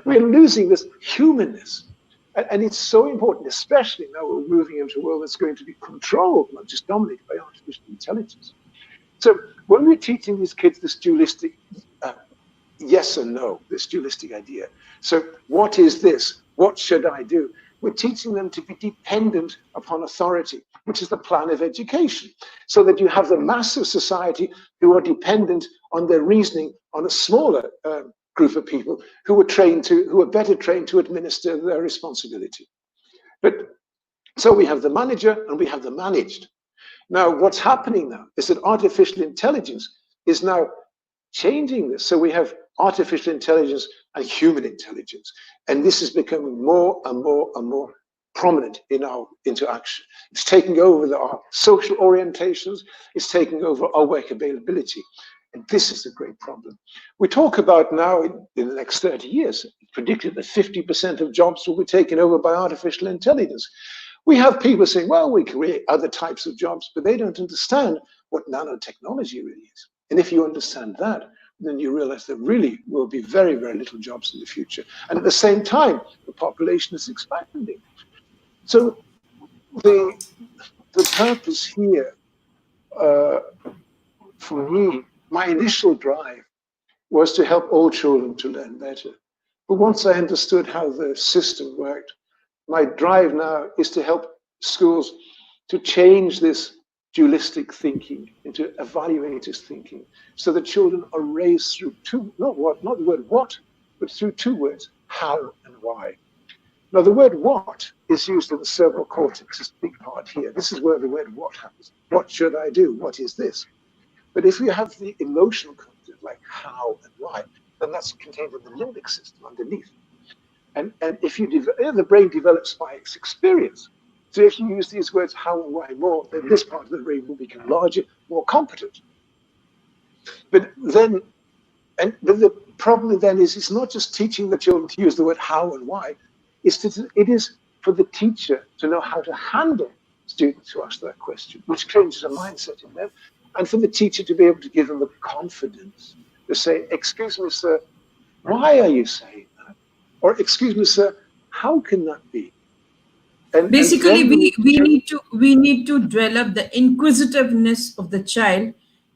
We're losing this humanness. And it's so important, especially now we're moving into a world that's going to be controlled, not just dominated by artificial intelligence. So when we're teaching these kids this dualistic yes and no, this dualistic idea. So what is this? What should I do? We're teaching them to be dependent upon authority, which is the plan of education, so that you have the mass of society who are dependent on their reasoning on a smaller group of people who are better trained to administer their responsibility. But so we have the manager and we have the managed. Now, what's happening now is that artificial intelligence is now changing this. So we have artificial intelligence and human intelligence, and this is becoming more and more and more prominent in our interaction. It's taking over our social orientations. It's taking over our work availability. And this is a great problem. We talk about now in the next 30 years, it's predicted that 50% of jobs will be taken over by artificial intelligence. We have people saying, well, we create other types of jobs, but they don't understand what nanotechnology really is. And if you understand that, then you realize there really will be very, very little jobs in the future. And at the same time, the population is expanding. So the purpose here, for me, my initial drive was to help all children to learn better. But once I understood how the system worked, my drive now is to help schools to change this dualistic thinking into evaluators thinking, so that children are raised through not the word what, but through two words, how and why. Now, the word what is used in the cerebral cortex, this big part here. This is where the word what happens. What should I do? What is this? But if you have the emotional content, like how and why, then that's contained in the limbic system underneath. And if the brain develops by its experience. So if you use these words how and why more, then this part of the brain will become larger, more competent. But the problem then is it's not just teaching the children to use the word how and why. It is for the teacher to know how to handle students who ask that question, which changes a mindset in them. And for the teacher to be able to give them the confidence to say, excuse me, sir, why are you saying that? Or excuse me, sir, how can that be? And Basically, then the children, we need to develop the inquisitiveness of the child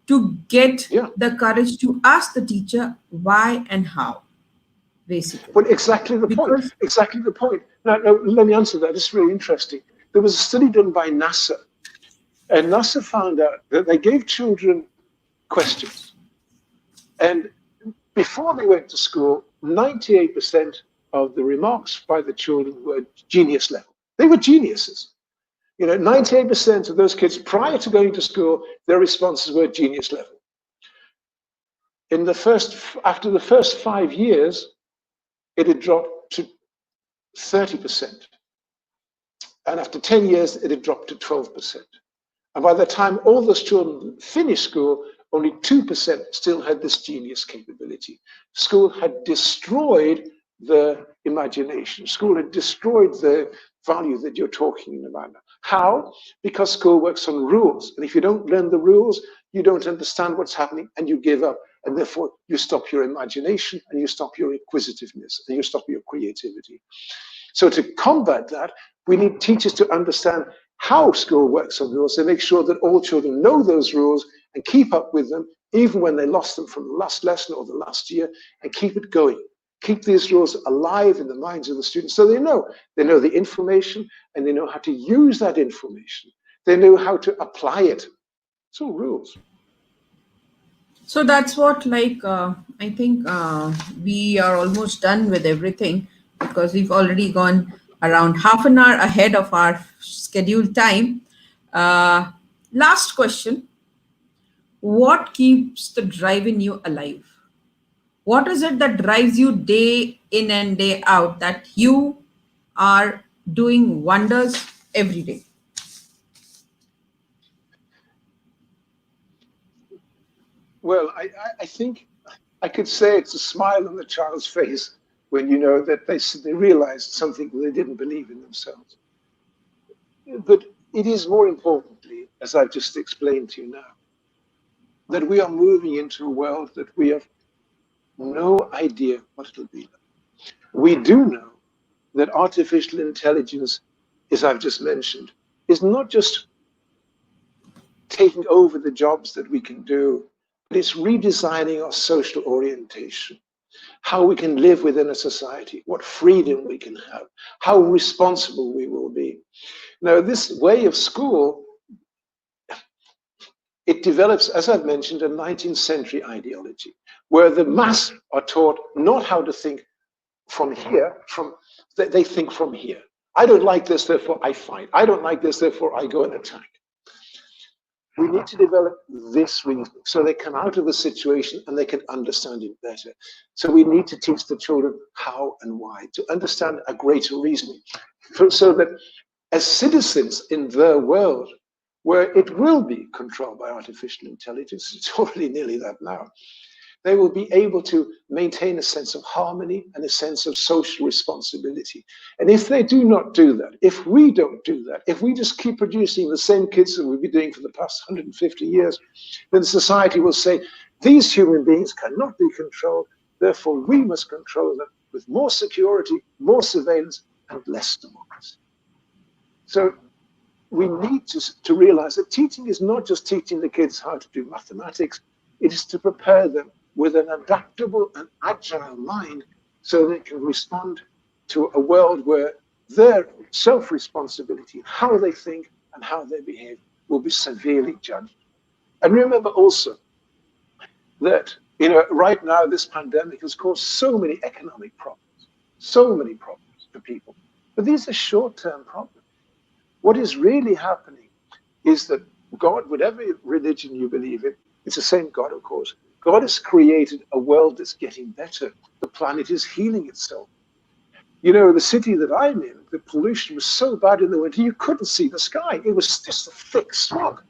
to get yeah. the courage to ask the teacher why and how, basically. Well, exactly the point. Because Exactly the point. Now, let me answer that. It's really interesting. There was a study done by NASA, and NASA found out that they gave children questions. And before they went to school, 98% of the remarks by the children were genius level. They were geniuses. 98% of those kids prior to going to school, their responses were genius level. After the first 5 years, it had dropped to 30%. And after 10 years, it had dropped to 12%. And by the time all those children finished school, only 2% still had this genius capability. School had destroyed the imagination. School had destroyed the value that you're talking about. How? Because school works on rules. And if you don't learn the rules, you don't understand what's happening and you give up. And therefore, you stop your imagination and you stop your inquisitiveness and you stop your creativity. So to combat that, we need teachers to understand how school works on rules and make sure that all children know those rules and keep up with them, even when they lost them from the last lesson or the last year, and keep it going. Keep these rules alive in the minds of the students so they know the information and they know how to use that information. They know how to apply it. It's all rules. so that's what, I think we are almost done with everything because we've already gone around half an hour ahead of our scheduled time. Uh, Last question. What keeps the drive in you alive? What is it that drives you day in and day out that you are doing wonders every day? Well, I think I could say it's a smile on the child's face when you know that they realized something they didn't believe in themselves. But it is more importantly, as I've just explained to you now, that we are moving into a world that we have no idea what it'll be like. We do know that artificial intelligence, as I've just mentioned, is not just taking over the jobs that we can do, but it's redesigning our social orientation, how we can live within a society, what freedom we can have, how responsible we will be. Now, this way of school, it develops, as I've mentioned, a 19th century ideology, where the mass are taught not how to think from here, they think from here. I don't like this, therefore I fight. I don't like this, therefore I go and attack. We need to develop this reasoning so they come out of the situation and they can understand it better. So we need to teach the children how and why, to understand a greater reasoning, so that as citizens in their world, where it will be controlled by artificial intelligence, it's already nearly that now, they will be able to maintain a sense of harmony and a sense of social responsibility. And if they do not do that, if we don't do that, if we just keep producing the same kids that we've been doing for the past 150 years, then society will say, these human beings cannot be controlled, therefore we must control them with more security, more surveillance, and less democracy. So we need to realize that teaching is not just teaching the kids how to do mathematics, it is to prepare them with an adaptable and agile mind so they can respond to a world where their self-responsibility, how they think and how they behave, will be severely judged. And remember also that, right now this pandemic has caused so many economic problems for people. But these are short-term problems. What is really happening is that God, whatever religion you believe in, it's the same God, of course. God has created a world that's getting better. The planet is healing itself. The city that I'm in, the pollution was so bad in the winter, you couldn't see the sky. It was just a thick smog.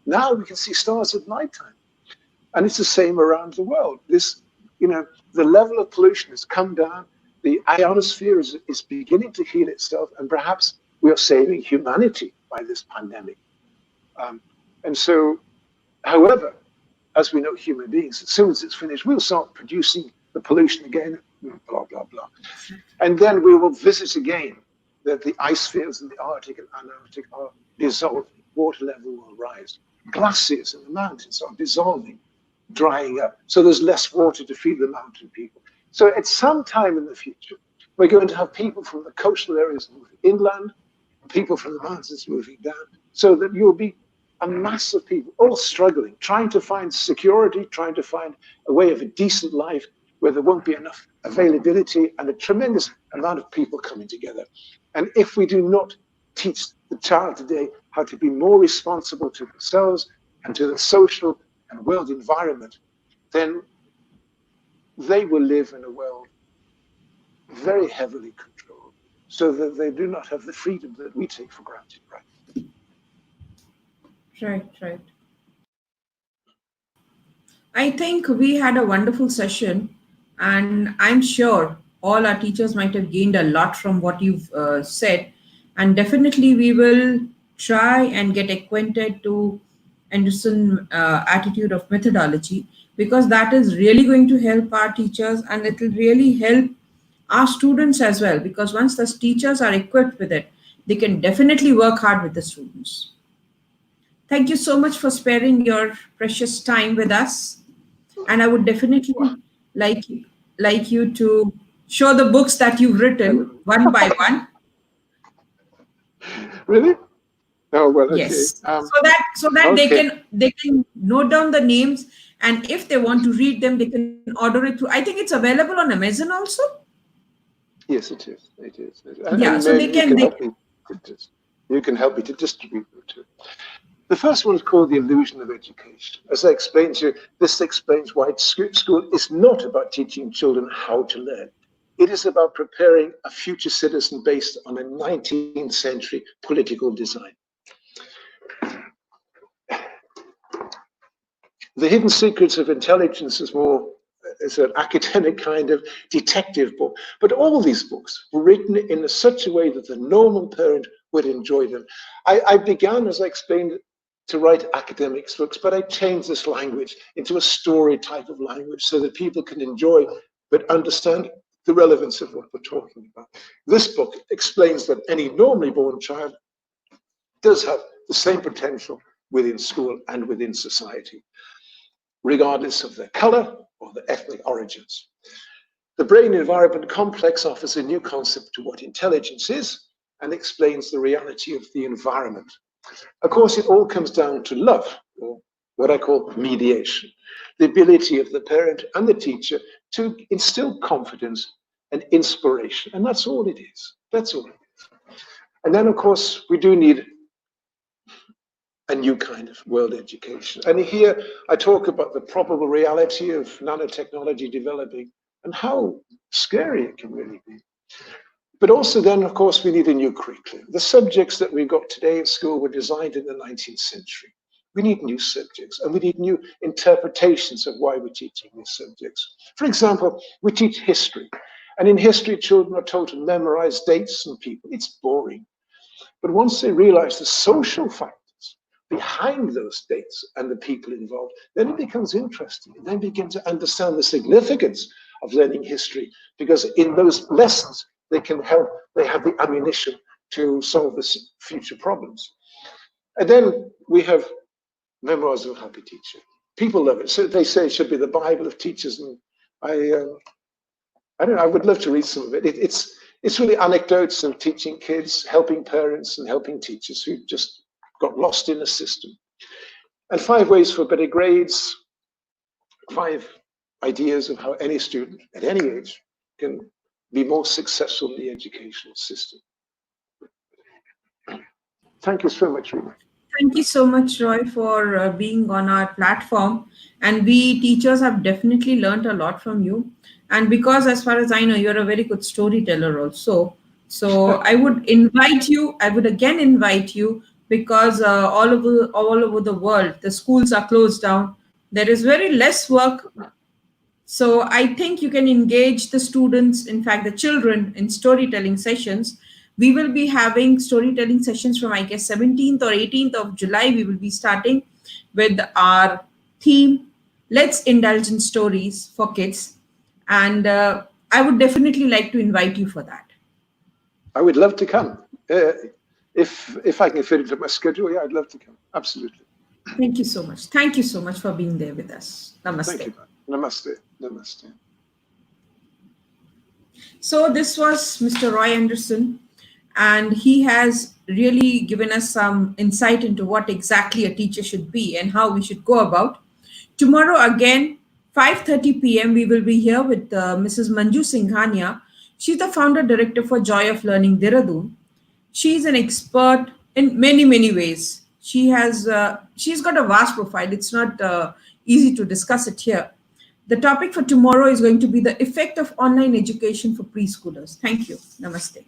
Now we can see stars at nighttime. And it's the same around the world. The level of pollution has come down. The ionosphere is beginning to heal itself, and perhaps we are saving humanity by this pandemic. Um, and so, however, as we know, human beings, as soon as it's finished, we'll start producing the pollution again, blah, blah, blah. And then we will visit again that the ice fields in the Arctic and Antarctic are dissolving, water level will rise. Glaciers in the mountains are dissolving, drying up. So there's less water to feed the mountain people. So at some time in the future, we're going to have people from the coastal areas moving inland, people from the mountains moving down, so that you'll be a mass of people all struggling, trying to find security, trying to find a way of a decent life where there won't be enough availability and a tremendous amount of people coming together. And if we do not teach the child today how to be more responsible to themselves and to the social and world environment, then they will live in a world very heavily controlled, so that they do not have the freedom that we take for granted, right? Right, right. I think we had a wonderful session, and I'm sure all our teachers might have gained a lot from what you've said. And definitely, we will try and get acquainted to Anderson attitude of methodology, because that is really going to help our teachers, and it will really help our students as well. Because once the teachers are equipped with it, they can definitely work hard with the students. Thank you so much for sparing your precious time with us. And I would definitely like like you to show the books that you've written one by one. Really? Oh well, okay. Yes, so that they Okay. can note down the names, and if they want to read them, they can order it through. I think it's available on Amazon also. Yes, it is. It is. Yeah, And so they maybe you can can they help me. You can help me to distribute them too. The first one is called the illusion of education. As I explained to you, this explains why school is not about teaching children how to learn. It is about preparing a future citizen based on a 19th century political design. The Hidden Secrets of Intelligence is an academic kind of detective book. But all these books were written in such a way that the normal parent would enjoy them. I began, as I explained, to write academics books, but I changed this language into a story type of language so that people can enjoy but understand the relevance of what we're talking about. This book explains that any normally born child does have the same potential within school and within society, regardless of their color or their ethnic origins. The brain environment complex offers a new concept to what intelligence is and explains the reality of the environment. Of course, it all comes down to love, or what I call mediation, the ability of the parent and the teacher to instill confidence and inspiration. And that's all it is. That's all it is. And then, of course, we do need a new kind of world education. And here I talk about the probable reality of nanotechnology developing and how scary it can really be. But also then, of course, we need a new curriculum. The subjects that we've got today at school were designed in the 19th century. We need new subjects, and we need new interpretations of why we're teaching these subjects. For example, we teach history. And in history, children are told to memorize dates and people. It's boring. But once they realize the social factors behind those dates and the people involved, then it becomes interesting. And then begin to understand the significance of learning history, because in those lessons, they have the ammunition to solve the future problems. And then we have Memoirs of a Happy Teacher. People love it. So they say it should be the Bible of teachers. And I don't know, I would love to read some of it. It's really anecdotes of teaching kids, helping parents, and helping teachers who just got lost in the system. And 5 ways for better grades, 5 ideas of how any student at any age can be more successful in the educational system. Thank you so much, Rima. Thank you so much, Roy, for being on our platform. And we teachers have definitely learned a lot from you. And because, as far as I know, you're a very good storyteller also. So I would again invite you, because all over the world, the schools are closed down. There is very less work. So I think you can engage the students, in fact, the children, in storytelling sessions, We will be having storytelling sessions from, I guess, 17th or 18th of July. We will be starting with our theme, Let's Indulge in Stories for Kids. And I would definitely like to invite you for that. I would love to come. If I can fit into my schedule, yeah, I'd love to come. Absolutely. Thank you so much. Thank you so much for being there with us. Thank Namaste. you. Namaste. Namaste. So this was Mr. Roy Andersen, and he has really given us some insight into what exactly a teacher should be and how we should go about. Tomorrow again, 5:30 p.m. we will be here with Mrs. Manju Singhania. She's the founder director for Joy of Learning Dehradun. She's an expert in many ways. She's got a vast profile. It's not easy to discuss it here. The topic for tomorrow is going to be the effect of online education for preschoolers. Thank you. Namaste.